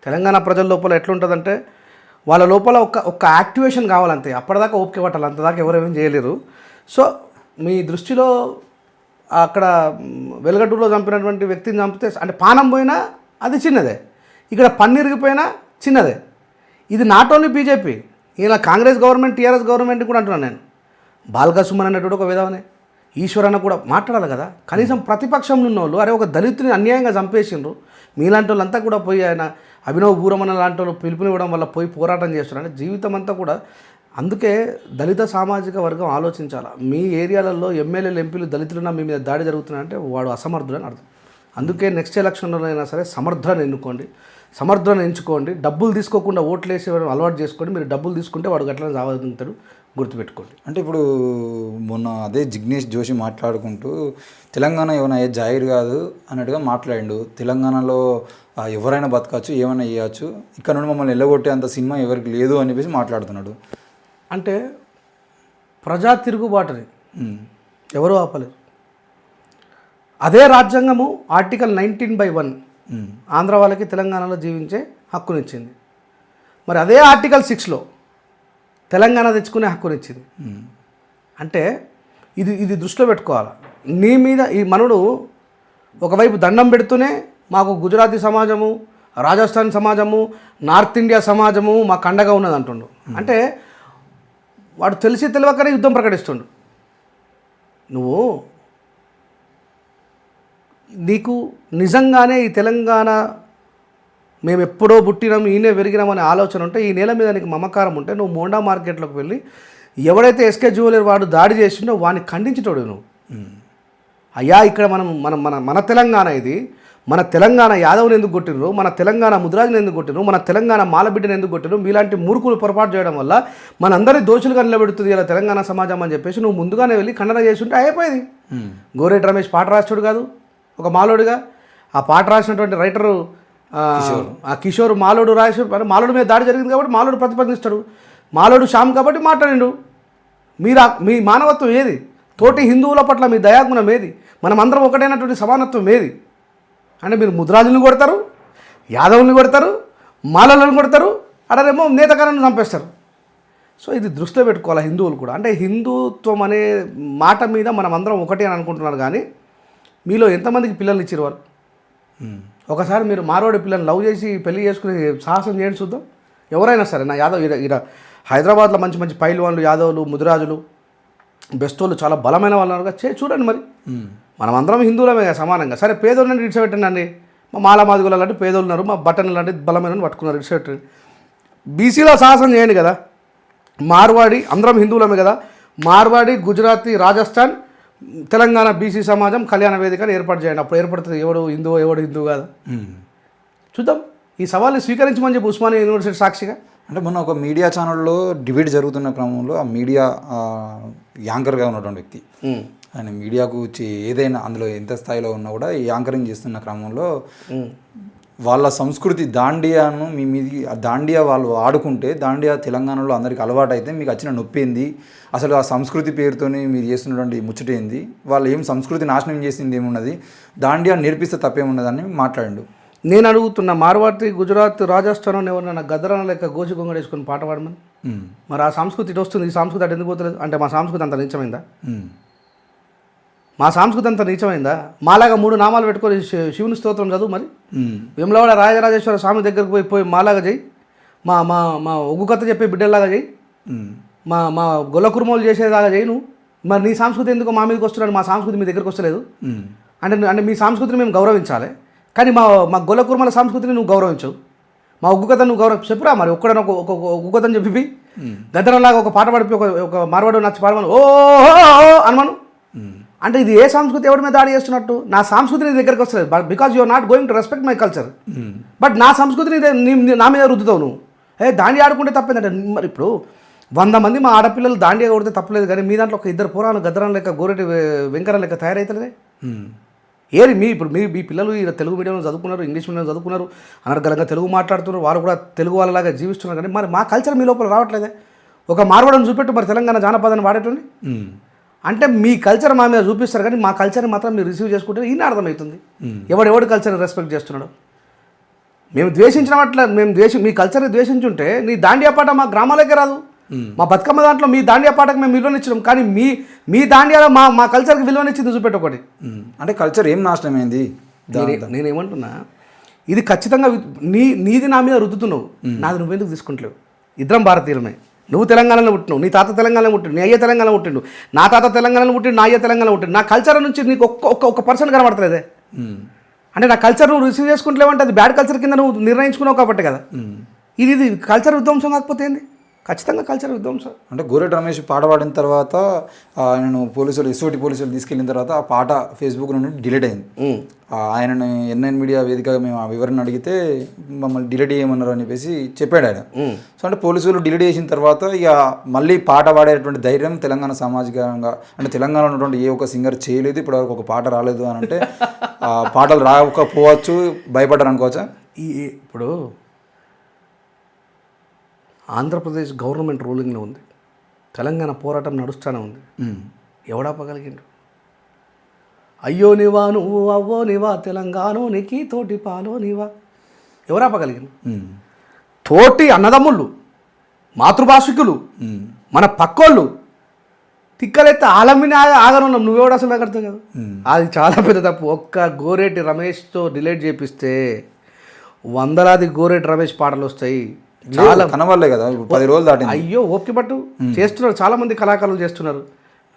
తెలంగాణ ప్రజల లోపల ఎట్లుంటుందంటే వాళ్ళ లోపల ఒక యాక్టివేషన్ కావాలంతే. అప్పటిదాకా ఓపిక పట్టాలి, అంతదాకా ఎవరేమేం చేయలేరు. సో మీ దృష్టిలో అక్కడ వెలుగడ్డూరులో చంపినటువంటి వ్యక్తిని చంపితే అంటే పానం పోయినా అది చిన్నదే, ఇక్కడ పన్నీరిగిపోయినా చిన్నదే. ఇది నాట్ ఓన్లీ బీజేపీ, ఇలా కాంగ్రెస్ గవర్నమెంట్, టీఆర్ఎస్ గవర్నమెంట్ కూడా అంటున్నాను నేను. బాల్కసుమన్ అనేటువంటి ఒక విధవనే, ఈశ్వరన్న కూడా మాట్లాడాలి కదా. కనీసం ప్రతిపక్షంలో ఉన్న వాళ్ళు అరే ఒక దళితుని అన్యాయంగా చంపేసిండ్రు, మీలాంటి వాళ్ళంతా కూడా పోయి ఆయన అభినవ్ బూరమన్న లాంటి వాళ్ళు పిలుపునివ్వడం వల్ల పోయి పోరాటం చేస్తున్నారు అంటే జీవితం అంతా కూడా. అందుకే దళిత సామాజిక వర్గం ఆలోచించాలి. మీ ఏరియాలలో ఎమ్మెల్యేలు, ఎంపీలు దళితులున్నా మీ మీద దాడి జరుగుతున్నాయంటే వాడు అసమర్థుడని అర్థం. అందుకే నెక్స్ట్ ఎలక్షన్లో అయినా సరే సమర్థులను ఎన్నుకోండి, సమర్థులను ఎంచుకోండి. డబ్బులు తీసుకోకుండా ఓట్లు వేసే అలవాటు చేసుకోండి. మీరు డబ్బులు తీసుకుంటే వాడు గట్లనే సావదుతాడు, గుర్తుపెట్టుకోండి. అంటే ఇప్పుడు మొన్న అదే జిగ్నేష్ జోషి మాట్లాడుకుంటూ తెలంగాణ ఏమైనా జాయిర్ కాదు అన్నట్టుగా మాట్లాడిండు. తెలంగాణలో ఎవరైనా బతకచ్చు, ఏమైనా చేయవచ్చు, ఇక్కడ నుండి మమ్మల్ని వెళ్ళగొట్టే అంత సినిమా ఎవరికి లేదు అని చెప్పేసి మాట్లాడుతున్నాడు. అంటే ప్రజా తిరుగుబాటుని ఎవరూ ఆపలేరు. అదే రాజ్యాంగము ఆర్టికల్ 19/1 ఆంధ్ర వాళ్ళకి తెలంగాణలో జీవించే హక్కునిచ్చింది. మరి అదే ఆర్టికల్ 6లో తెలంగాణ తెచ్చుకునే హక్కునిచ్చింది. అంటే ఇది దృష్టిలో పెట్టుకోవాలి. నీ మీద ఈ మనుడు ఒకవైపు దండం పెడుతూనే మాకు గుజరాతీ సమాజము, రాజస్థాన్ సమాజము, నార్త్ ఇండియా సమాజము మాకు అండగా ఉన్నది అంటుండు. అంటే వాడు తెలిసి తెలియకనే యుద్ధం ప్రకటిస్తుండు. నీకు నిజంగానే ఈ తెలంగాణ మేము ఎప్పుడో పుట్టినాం, ఈయనే పెరిగినామనే ఆలోచన ఉంటే, ఈ నేల మీద నీకు మమకారం ఉంటే, నువ్వు మోండా మార్కెట్లోకి వెళ్ళి ఎవడైతే ఎస్కే జ్యువెలరీ వాడు దాడి చేసిండో వాడిని ఖండించేటోడు నువ్వు. అయ్యా ఇక్కడ మన తెలంగాణ ఇది, మన తెలంగాణ యాదవ్ని ఎందుకు కొట్టినరు, మన తెలంగాణ ముద్రాజుని ఎందుకు కొట్టినరు, మన తెలంగాణ మాలబిడ్డని ఎందుకు కొట్టినరు, మీలాంటి మూర్ఖులు పొరపాటు చేయడం వల్ల మనందరి దోషులుగా నిలబెడుతుంది ఇలా తెలంగాణ సమాజం అని చెప్పేసి నువ్వు ముందుగానే వెళ్ళి ఖండన చేస్తుంటే అయిపోయేది. గోరేటి రమేష్ పాట రాస్తాడు కాదు ఒక మాలోడుగా, ఆ పాట రాసినటువంటి రైటరు ఆ కిషోర్ మాలోడు రాసి మాలోడు మీద దాడి జరిగింది కాబట్టి మాలోడు ప్రతిపాదిస్తాడు, మాలోడు శ్యామ్ కాబట్టి మాట్లాడిండు. మీ మానవత్వం ఏది? తోటి హిందువుల పట్ల మీ దయాగుణం ఏది? మనం అందరం ఒకటైనటువంటి సమానత్వం ఏది? అంటే మీరు ముద్రాజులను కొడతారు, యాదవుల్ని కొడతారు, మాలలను కొడతారు, అడరేమో నేతకాలను చంపేస్తారు. సో ఇది దృష్టిలో పెట్టుకోవాలి హిందువులు కూడా. అంటే హిందుత్వం అనే మాట మీద మనం అందరం ఒకటే అని అనుకుంటున్నారు, కానీ మీలో ఎంతమందికి పిల్లల్ని ఇచ్చారు వాళ్ళు? ఒకసారి మీరు మారోడి పిల్లల్ని లవ్ చేసి పెళ్లి చేసుకుని సాహసం చేయండి చూద్దాం. ఎవరైనా సరే నా యాదవ్ ఇక్కడ హైదరాబాద్లో మంచి మంచి పైల్వాన్లు, యాదవులు, ముదిరాజులు, బెస్ట్ వాళ్ళు చాలా బలమైన వాళ్ళు చూడండి. మరి మనం అందరం హిందువులమే కదా సమానంగా. సరే పేదోళ్ళని ఇడిచిపెట్టండి. మా మాలమాదిగులు లాంటి పేదోళ్ళు ఉన్నారు, మా బట్టన్ లాంటి బలమైన పట్టుకున్నారు, ఇడిచిపెట్టండి. బీసీలో సాహసం చేయండి కదా. మార్వాడి అందరం హిందువులమే కదా. మార్వాడి, గుజరాతీ, రాజస్థాన్, తెలంగాణ బీసీ సమాజం కళ్యాణ వేదికను ఏర్పాటు చేయండి. అప్పుడు ఏర్పడుతుంది ఎవడు హిందువు కాదు. చూద్దాం. ఈ సవాల్ని స్వీకరించమని చెప్పి ఉస్మానియా యూనివర్సిటీ సాక్షిగా. అంటే మొన్న ఒక మీడియా ఛానల్లో డిబేట్ జరుగుతున్న క్రమంలో ఆ మీడియా యాంకర్గా ఉన్నటువంటి వ్యక్తి, ఆయన మీడియాకు ఏదైనా అందులో ఎంత స్థాయిలో ఉన్నా కూడా యాంకరింగ్ చేస్తున్న క్రమంలో వాళ్ళ సంస్కృతి దాండియాను మీ మీది దాండియా వాళ్ళు ఆడుకుంటే దాండియా తెలంగాణలో అందరికి అలవాటు అయితే మీకు వచ్చిన నొప్పి ఏంది, అసలు ఆ సంస్కృతి పేరుతోనే మీరు చేస్తున్నటువంటి ముచ్చట ఏంది, వాళ్ళు ఏం సంస్కృతి నాశనం చేసింది ఏమున్నది, దాండియా నేర్పిస్తే తప్పేమున్నదని మాట్లాడండు. నేను అడుగుతున్నా, మార్వాడి, గుజరాత్, రాజస్థాన్ ఎవరన్నా గద్దరాన లెక్క గోసి గొంగడ వేసుకొని పాట పాడమని. మరి ఆ సంస్కృతి ఇటు వస్తుంది, ఈ సంస్కృతి అటు ఎందుకు పోతలేదు అంటే మా సంస్కృతి అంత నీచమైందా? మా సంస్కృతి అంత నీచమైందా? మాలాగా 3 నామాలు పెట్టుకొని శివుని స్తోత్రం చదువు. మరి వేములవాడ రాజరాజేశ్వర స్వామి దగ్గరకు పోయి మాలాగా చేయి, మా మా మా ఒగ్గు కథ చెప్పే బిడ్డల్లాగా చేయి, మా మా గొల్ల కురుమోలు చేసేలాగా చేయి నువ్వు. మరి నీ సంస్కృతి ఎందుకు మా మీదకి వస్తున్నాడు, మా సంస్కృతి మీ దగ్గరికి వస్తలేదు అంటే మీ సంస్కృతిని మేము గౌరవించాలి, కానీ మా గొల్ల కురుమల సంస్కృతిని నువ్వు గౌరవించవు, మా ఒగ్గు కథ నువ్వు చెప్పురా. మరి ఒక్కడని ఒక ఒగ్గు కథని చెప్పి గద్దరంలాగా ఒక పాట పడిపి ఒక మార్వాడు నచ్చి పాడమను, ఓ అనమను. అంటే ఇది ఏ సంస్కృతి ఎవరి మీద దాడి చేస్తున్నట్టు? నా సంస్కృతి నీ దగ్గరికి వస్తలేదు, but because you are not going to respect my culture. But నా సంస్కృతిని నా మీద రుద్దుతావు నువ్వు. దాండి ఆడుకుంటే తప్పేందంటే, మరి ఇప్పుడు 100 మంది మా ఆడపిల్లలు దాండియా కొడితే తప్పలేదు, కానీ మీ దాంట్లో ఒక 2 పురాణాలు గద్దరం లెక్క గోరెటి వెంకరం లెక్క తయారవుతలేదే. ఏరి ఇప్పుడు మీ పిల్లలు ఈ తెలుగు మీడియంలో చదువుకున్నారు, ఇంగ్లీష్ మీడియం చదువుకున్నారు, అనర్గళంగా తెలుగు మాట్లాడుతున్నారు, వాళ్ళు కూడా తెలుగు వాళ్ళలాగా జీవిస్తున్నారు, కానీ మరి మా కల్చర్ మీ లోపల రావట్లేదే. ఒక మార్వాడని చూపెట్టు మరి తెలంగాణ జానపదాన్ని వాడేటండి. అంటే మీ కల్చర్ మా మీద చూపిస్తారు, కానీ మా కల్చర్ని మాత్రం మీరు రిసీవ్ చేసుకుంటే ఈయన అర్థమవుతుంది ఎవడి కల్చర్ని రెస్పెక్ట్ చేస్తున్నాడు. మేము ద్వేషించినట్ల మీ కల్చర్ని ద్వేషించుంటే నీ దాండియా పాట మా గ్రామాలకే రాదు. మా బతుకమ్మ దాంట్లో మీ దాండియా పాటకు మేము విలువనిచ్చినాం, కానీ మీ దాండియాలో మా కల్చర్కి విలువనిచ్చింది చూపెట్టు ఒకటి. అంటే కల్చర్ ఏం నాశనమైంది? నేనేమంటున్నా, ఇది ఖచ్చితంగా నీది నా మీద రుద్దుతున్నావు, నాది నువ్వెందుకు తీసుకుంటలేవు? ఇద్దరం భారతీయులమే. నువ్వు తెలంగాణలో పుట్టినావు, నీ తాత తెలంగాణలో పుట్టిండు, నీ అయ్య తెలంగాణలో పుట్టిండు, నా తాత తెలంగాణలో పుట్టిండు, నా అయ్య తెలంగాణలో పుట్టిండు. నా కల్చర్ నుంచి నీకు ఒక్క పర్సెంట్ కనబడతలేదే. అంటే నా కల్చర్ నువ్వు రిసీవ్ చేసుకుంటలేవంటే అది బ్యాడ్ కల్చర్ కింద నువ్వు నిర్ణయించుకున్నావు కాబట్టి కదా. ఇది కల్చర్ విధ్వంసం కాకపోతే ఏంది? ఖచ్చితంగా కల్చర్ విధ్వంసం. అంటే గోరెటి రమేష్ పాట పాడిన తర్వాత ఆయనను ఎస్ఓటి పోలీసులు తీసుకెళ్ళిన తర్వాత ఆ పాట ఫేస్బుక్ నుండి డిలీట్ అయింది. ఆయనను ఎన్ఐన్ మీడియా వేదికగా మేము ఆ వివరణ అడిగితే మమ్మల్ని డిలీట్ చేయమన్నారు అని చెప్పేసి చెప్పాడు ఆయన. సో అంటే పోలీసులు డిలీట్ చేసిన తర్వాత ఇక మళ్ళీ పాట పాడేటువంటి ధైర్యం తెలంగాణ సామాజికంగా అంటే తెలంగాణలో ఉన్నటువంటి ఏ ఒక్క సింగర్ చేయలేదు, ఇప్పటివరకు ఒక పాట రాలేదు అని అంటే పాటలు రాకపోవచ్చు, భయపడ్డారు అనుకోవచ్చా? ఇప్పుడు ఆంధ్రప్రదేశ్ గవర్నమెంట్ రూలింగ్లో ఉంది, తెలంగాణ పోరాటం నడుస్తూనే ఉంది. ఎవడాపగలిగిండు? అయ్యో నివా నువ్వు అవ్వో నివా తెలంగాణో నీకి తోటి పాలో నివా ఎవరాపగలిగిండు? తోటి అన్నదమ్ముళ్ళు, మాతృభాషికులు, మన పక్కోళ్ళు తిక్కలెత్త ఆలమ్మిని ఆగనున్నాం. నువ్వెవడు అసలు ఆగడతావు కదా. అది చాలా పెద్ద తప్పు. ఒక్క గోరేటి రమేష్తో డిలీట్ చేపిస్తే 100 గోరేటి రమేష్ పాటలు వస్తాయి. చాలా కనవాలే కదా, 10 రోజులు దాటింది. అయ్యో ఓపిక పట్టు, చేస్తున్నారు చాలా మంది కళాకారులు చేస్తున్నారు.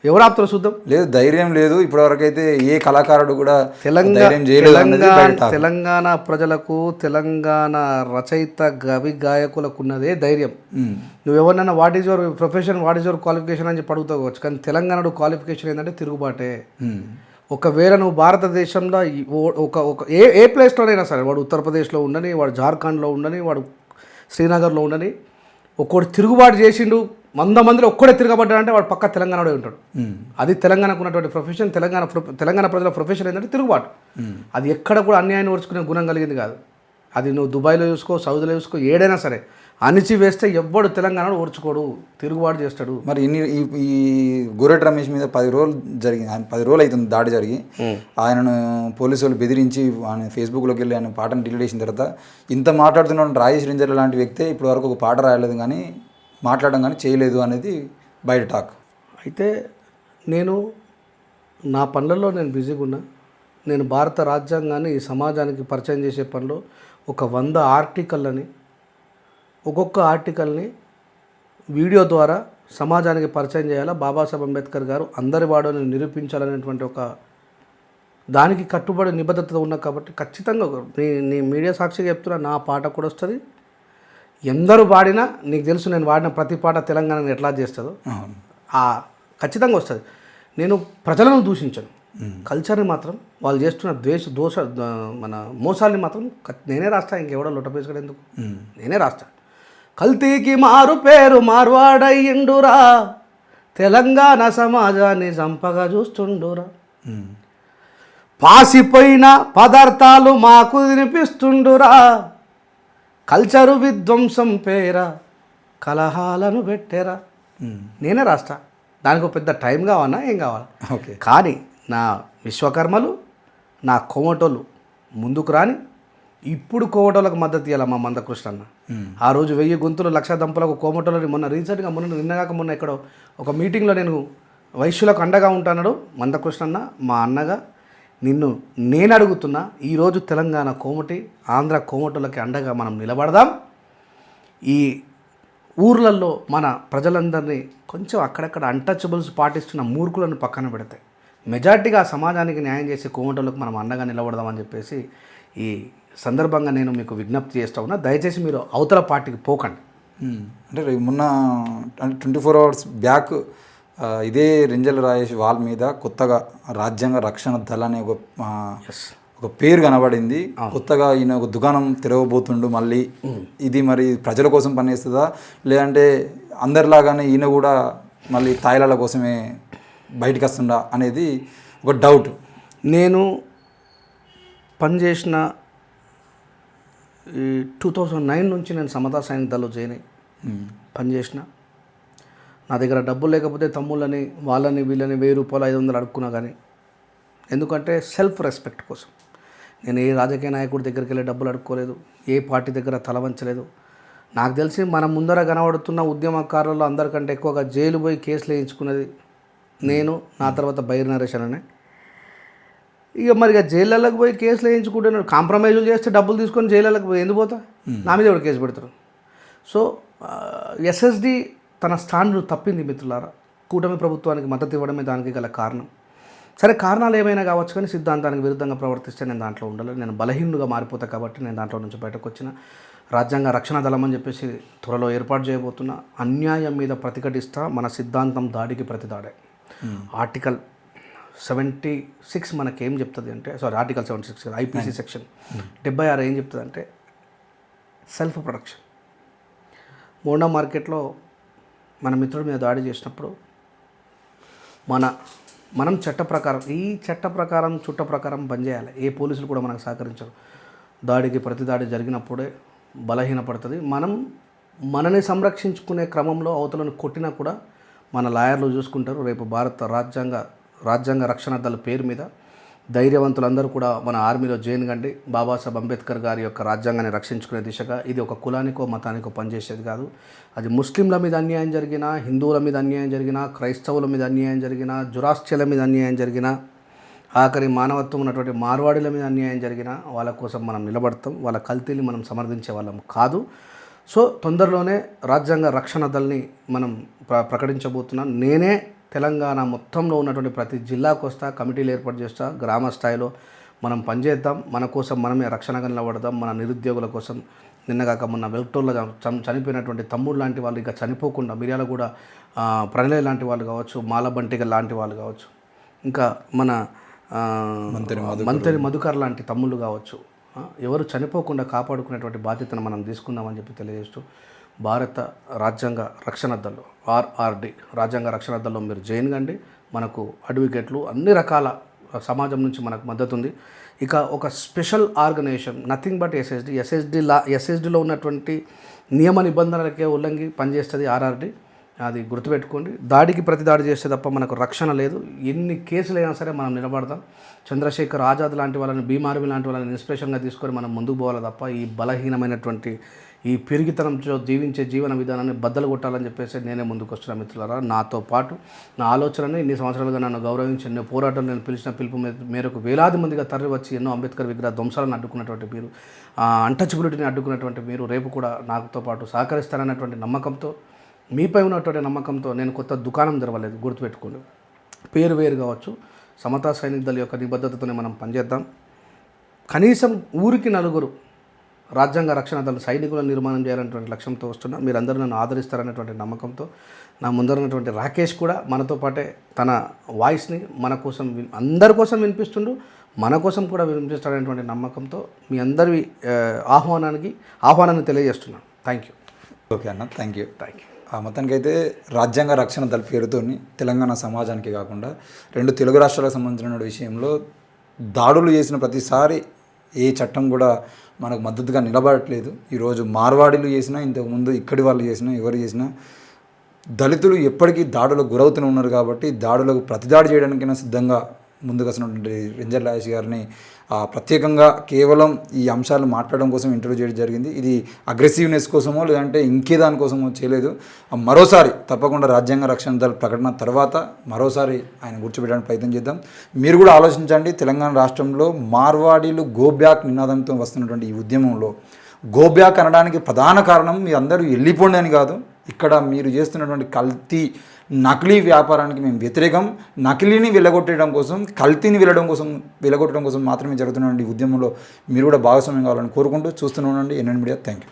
ఎవరు ఆపుతారో చూద్దాం. లేదు, ధైర్యం లేదు ఇప్పటివరకు అయితే ఏ కళాకారుడు కూడా తెలంగాణ ప్రజలకు, తెలంగాణ రచయిత గాయకులకు ఉన్నదే ధైర్యం. నువ్వెవరన్నా what is your profession, what is your qualification అని చెప్పి అడుగుతావచ్చు, కానీ తెలంగాణలో క్వాలిఫికేషన్ ఏంటంటే తిరుగుబాటే. ఒకవేళ నువ్వు భారతదేశంలో ఒక ఏ ప్లేస్లోనైనా సరే, వాడు ఉత్తరప్రదేశ్లో ఉండని, వాడు జార్ఖండ్లో ఉండని, వాడు శ్రీనగర్లో ఉండని, ఒక్కడు తిరుగుబాటు చేసిండు 100 మందిలో ఒక్కడే తిరగబడ్డాడంటే వాడు పక్క తెలంగాణలో ఉంటాడు. అది తెలంగాణకు ఉన్నటువంటి ప్రొఫెషన్. తెలంగాణ ప్రజల ప్రొఫెషన్ ఏంటంటే తిరుగుబాటు. అది ఎక్కడ కూడా అన్యాయాన్ని ఓర్చుకునే గుణం కలిగింది కాదు. అది నువ్వు దుబాయ్లో చూసుకో, సౌదీలో చూసుకో, ఏడైనా సరే అణిచి వేస్తే ఎవ్వడు తెలంగాణలో ఓర్చుకోడు, తిరుగుబాటు చేస్తాడు. మరి ఈ గోరెటి రమేష్ మీద 10 రోజులు జరిగింది, 10 రోజులు అవుతుంది దాడి జరిగి. ఆయనను పోలీసు వాళ్ళు బెదిరించి ఆయన ఫేస్బుక్లోకి వెళ్ళి ఆయన పాటను డిలీట్ చేసిన తర్వాత ఇంత మాట్లాడుతున్న రాజేష్ రింజర్ లాంటి వ్యక్తే ఇప్పటి వరకు ఒక పాట రాయలేదు కానీ మాట్లాడడం కానీ చేయలేదు అనేది బయట టాక్. అయితే నేను నా పనులలో నేను బిజీగా ఉన్నా. నేను భారత రాజ్యాంగాన్ని ఈ సమాజానికి పరిచయం చేసే పనిలో ఒక 100 ఆర్టికల్ని, ఒక్కొక్క ఆర్టికల్ని వీడియో ద్వారా సమాజానికి పరిచయం చేయాలా, బాబాసాహెబ్ అంబేద్కర్ గారు అందరి వాడని నిరూపించాలనేటువంటి ఒక దానికి కట్టుబడి నిబద్ధత ఉన్నా కాబట్టి ఖచ్చితంగా నీ మీడియా సాక్షిగా చెప్తున్నా, నా పాట కూడా వస్తుంది. ఎందరు పాడినా నీకు తెలుసు, నేను వాడిన ప్రతి పాట తెలంగాణని ఎట్లా చేస్తుందో ఖచ్చితంగా వస్తుంది. నేను ప్రజలను దూషించను, కల్చర్ని మాత్రం వాళ్ళు చేస్తున్న మన మోసాల్ని మాత్రం నేనే రాస్తా. ఇంకెవడో లొట్టపేసుకొని ఎందుకు, నేనే రాస్తా. కల్తీకి మారు పేరు మార్వాడయ్యిండురా, తెలంగాణ సమాజాన్ని చంపగా చూస్తుండురా. పాసిపోయిన పదార్థాలు మాకు తినిపిస్తుండురా, కల్చరు విధ్వంసం పేర కలహాలను పెట్టారా. నేనే రాస్తా, దానికి ఒక పెద్ద టైం కావాలా ఏం కావాలా. ఓకే. కానీ నా విశ్వకర్మలు, నా కోమటోళ్ళు ముందుకు రాని ఇప్పుడు కోమటోళ్ళకు మద్దతు ఇవ్వాలి మా మందకృష్ణ అన్న. ఆ రోజు 1000 గొంతులు 1,00,000 దంపలకు కోమటోళ్ళని నిన్నగాక మొన్న ఎక్కడో ఒక మీటింగ్లో నేను వైశ్యులకు అండగా ఉంటానడు మందకృష్ణ అన్న. మా అన్నగా నిన్ను నేను అడుగుతున్నా, ఈరోజు తెలంగాణ కోమటి ఆంధ్ర కోమటోళ్ళకి అండగా మనం నిలబడదాం. ఈ ఊర్లలో మన ప్రజలందరినీ కొంచెం అక్కడక్కడ అన్టచబుల్స్ పాటిస్తున్న మూర్ఖులను పక్కన పెడితే మెజార్టీగా సమాజానికి న్యాయం చేసే కోమటోళ్ళకు మనం అండగా నిలబడదామని చెప్పేసి ఈ సందర్భంగా నేను మీకు విజ్ఞప్తి చేస్తా ఉన్నా. దయచేసి మీరు అవతల పార్టీకి పోకండి. అంటే మొన్న 24 అవర్స్ బ్యాక్ ఇదే రెంజల్ రాజేష్ వాళ్ళ మీద కొత్తగా రాజ్యాంగ రక్షణ దళ అనే ఒక పేరు కనబడింది. కొత్తగా ఈయన ఒక దుకాణం తెరవబోతుండు మళ్ళీ. ఇది మరి ప్రజల కోసం పనిచేస్తుందా, లేదంటే అందరిలాగానే ఈయన కూడా మళ్ళీ తాయిలాల కోసమే బయటకు వస్తుందా అనేది ఒక డౌట్. నేను పనిచేసిన ఈ 2009 నుంచి నేను సమతా సైనిక దళంలో జాయిన్ అయ్యి పనిచేసిన. నా దగ్గర డబ్బులు లేకపోతే తమ్ముళ్ళని వాళ్ళని వీళ్ళని 1000 రూపాయలు 500 అడుక్కున్నా. కానీ ఎందుకంటే సెల్ఫ్ రెస్పెక్ట్ కోసం నేను ఏ రాజకీయ నాయకుడి దగ్గరికి వెళ్ళి డబ్బులు అడుక్కోలేదు, ఏ పార్టీ దగ్గర తల వంచలేదు. నాకు తెలిసి మన ముందర కనబడుతున్న ఉద్యమకారులలో అందరికంటే ఎక్కువగా జైలు పోయి కేసులు వేయించుకున్నది నేను, నా తర్వాత బైర్ నరేషన్ అనే. ఇక మరి జైళ్ళకి పోయి కేసులు వేయించుకుంటున్నాడు. కాంప్రమైజులు చేస్తే డబ్బులు తీసుకొని జైళ్ళకి పోయి ఎందుకు పోతా, నా మీద ఎవరు కేసు పెడతారు. సో ఎస్ఎస్డి తన స్టాండ్ను తప్పింది మిత్రులారా. కూటమి ప్రభుత్వానికి మద్దతు ఇవ్వడమే దానికి గల కారణం. సరే, కారణాలు ఏమైనా కావచ్చు, కానీ సిద్ధాంతానికి విరుద్ధంగా ప్రవర్తిస్తే నేను దాంట్లో ఉండాలి. నేను బలహీనుడుగా మారిపోతా కాబట్టి నేను దాంట్లో నుంచి బయటకు వచ్చిన. రాజ్యాంగ రక్షణ దళం అని చెప్పేసి త్వరలో ఏర్పాటు చేయబోతున్నా. అన్యాయం మీద ప్రతిఘటిస్తా. మన సిద్ధాంతం దాడికి ప్రతిదాడే. ఆర్టికల్ 76 మనకేం చెప్తుంది అంటే, ఆర్టికల్ 76 ఐపీసీ సెక్షన్ 76 ఏం చెప్తుంది అంటే సెల్ఫ్ ప్రొటెక్షన్. మోండా మార్కెట్లో మన మిత్రుడి మీద దాడి చేసినప్పుడు మనం చట్ట ప్రకారం చుట్ట ప్రకారం పనిచేయాలి. ఏ పోలీసులు కూడా మనకు సహకరించరు. దాడికి ప్రతి దాడి జరిగినప్పుడే బలహీనపడుతుంది. మనని సంరక్షించుకునే క్రమంలో అవతలను కొట్టినా కూడా మన లాయర్లు చూసుకుంటారు. రేపు భారత రాజ్యాంగ రక్షణ దళ పేరు మీద ధైర్యవంతులందరూ కూడా మన ఆర్మీలో జాయిన్ కండి. బాబాసాహెబ్ అంబేద్కర్ గారి యొక్క రాజ్యాంగాన్ని రక్షించుకునే దిశగా. ఇది ఒక కులానికో మతానికో పనిచేసేది కాదు. అది ముస్లింల మీద అన్యాయం జరిగినా, హిందువుల మీద అన్యాయం జరిగినా, క్రైస్తవుల మీద అన్యాయం జరిగినా, జురాస్ట్రియల మీద అన్యాయం జరిగినా, ఆఖరి మానవత్వం ఉన్నటువంటి మార్వాడీల మీద అన్యాయం జరిగినా వాళ్ళ కోసం మనం నిలబడతాం. వాళ్ళ కల్తీని మనం సమర్థించే వాళ్ళం కాదు. సో తొందరలోనే రాజ్యాంగ రక్షణ దళని మనం ప్రకటించబోతున్నాం. నేనే తెలంగాణ మొత్తంలో ఉన్నటువంటి ప్రతి జిల్లాకు వస్తా, కమిటీలు ఏర్పాటు చేస్తా. గ్రామ స్థాయిలో మనం పనిచేద్దాం. మన కోసం మనమే రక్షణగా నిలబడదాం. మన నిరుద్యోగుల కోసం. నిన్నగాక మొన్న వెల్టోర్లో చనిపోయినటువంటి తమ్ముడు లాంటి వాళ్ళు ఇంకా చనిపోకుండా, మిర్యాల కూడా ప్రణయ్ లాంటి వాళ్ళు కావచ్చు, మాలబంటిగ లాంటి వాళ్ళు కావచ్చు, ఇంకా మన మంత్రి మధుకర్ లాంటి తమ్ముళ్ళు కావచ్చు, ఎవరు చనిపోకుండా కాపాడుకునేటువంటి బాధ్యతను మనం తీసుకుందామని చెప్పి తెలియజేస్తూ, భారత రాజ్యాంగ రక్షణ దళం ఆర్ఆర్డి రాజ్యాంగ రక్షణ దళంలో మీరు జాయిన్ కండి. మనకు అడ్వకేట్లు అన్ని రకాల సమాజం నుంచి మనకు మద్దతు ఉంది. ఇక ఒక స్పెషల్ ఆర్గనైజేషన్ నథింగ్ బట్ ఎస్ఎస్డిలో ఉన్నటువంటి నియమ నిబంధనలకే ఉల్లంఘి పనిచేస్తుంది ఆర్ఆర్డి. అది గుర్తుపెట్టుకోండి. దాడికి ప్రతి దాడి చేస్తే తప్ప మనకు రక్షణ లేదు. ఎన్ని కేసులైనా సరే మనం నిలబడదాం. చంద్రశేఖర్ ఆజాద్ లాంటి వాళ్ళని, భీమార్వి లాంటి వాళ్ళని ఇన్స్పిరేషన్గా తీసుకొని మనం ముందుకు పోవాలి తప్ప ఈ బలహీనమైనటువంటి ఈ పెరిగితనంతో జీవించే జీవన విధానాన్ని బద్దలు కొట్టాలని చెప్పేసి నేనే ముందుకు వస్తున్నా మిత్రులారా. నాతో పాటు నా ఆలోచనని ఇన్ని సంవత్సరాలుగా నన్ను గౌరవించి ఎన్నో పోరాటాలు నేను పిలిచిన పిలుపు మేరకు వేలాది మందిగా తరలి వచ్చి ఎన్నో అంబేద్కర్ విగ్రహ ధ్వంసాలను అడ్డుకున్నటువంటి మీరు, అన్టచబిలిటీని అడ్డుకున్నటువంటి మీరు రేపు కూడా నాతో పాటు సహకరిస్తారన్నటువంటి నమ్మకంతో, మీపై ఉన్నటువంటి నమ్మకంతో నేను కొత్త దుకాణం తెరవలేదు. గుర్తుపెట్టుకోండి. పేరు వేరు కావచ్చు, సమతా సైనిక దళ యొక్క నిబద్ధతతోనే మనం పనిచేద్దాం. కనీసం ఊరికి 4 రాజ్యాంగ రక్షణ దళ సైనికులను నిర్మాణం చేయాలనేటువంటి లక్ష్యంతో వస్తున్నా. మీరందరూ నన్ను ఆదరిస్తారనేటువంటి నమ్మకంతో నా ముందరన్నటువంటి రాకేష్ కూడా మనతో పాటే తన వాయిస్ని మన కోసం అందరి కోసం వినిపిస్తుండు, మన కోసం కూడా వినిపిస్తాడనేటువంటి నమ్మకంతో మీ అందరి ఆహ్వానాన్ని తెలియజేస్తున్నాను. Thank you. ఓకే అన్న, థ్యాంక్ యూ. మొత్తానికైతే రాజ్యాంగ రక్షణ దళ పేరుతో తెలంగాణ సమాజానికి కాకుండా 2 తెలుగు రాష్ట్రాలకు సంబంధించిన విషయంలో దాడులు చేసిన ప్రతిసారి ఏ చట్టం కూడా మనకు మద్దతుగా నిలబడట్లేదు. ఈరోజు మార్వాడీలు చేసినా, ఇంతకుముందు ఇక్కడి వాళ్ళు చేసినా, ఎవరు చేసినా దళితులు ఎప్పటికీ దాడులకు గురవుతూనే ఉన్నారు. కాబట్టి దాడులకు ప్రతిదాడి చేయడానికైనా సిద్ధంగా ముందుకు వస్తున్నటువంటి రెంజర్ రాజేష్ గారిని ప్రత్యేకంగా కేవలం ఈ అంశాలు మాట్లాడడం కోసం ఇంటర్వ్యూ చేయడం జరిగింది. ఇది అగ్రెసివ్నెస్ కోసమో లేదంటే ఇంకే దానికోసమో చేయలేదు. మరోసారి తప్పకుండా రాజ్యాంగ రక్షణ దళ ప్రకటన తర్వాత మరోసారి ఆయన కూర్చోబెట్టడానికి ప్రయత్నం చేద్దాం. మీరు కూడా ఆలోచించండి. తెలంగాణ రాష్ట్రంలో మార్వాడీలు గో బ్యాక్ నినాదంతో వస్తున్నటువంటి ఈ ఉద్యమంలో గో బ్యాక్ అనడానికి ప్రధాన కారణం మీ అందరూ వెళ్ళిపోండి అని కాదు. ఇక్కడ మీరు చేస్తున్నటువంటి కల్తీ నకిలీ వ్యాపారానికి మేము వ్యతిరేకం. నకిలీని వెళ్ళగొట్టడం కోసం, కల్తీని వెళ్ళగొట్టడం కోసం మాత్రమే జరుగుతున్నటువంటి ఉద్యమంలో మీరు కూడా భాగస్వామ్యం కావాలని కోరుకుంటూ చూస్తూనే ఉండండి ఎన్ఎన్ మీడియా. Thank you.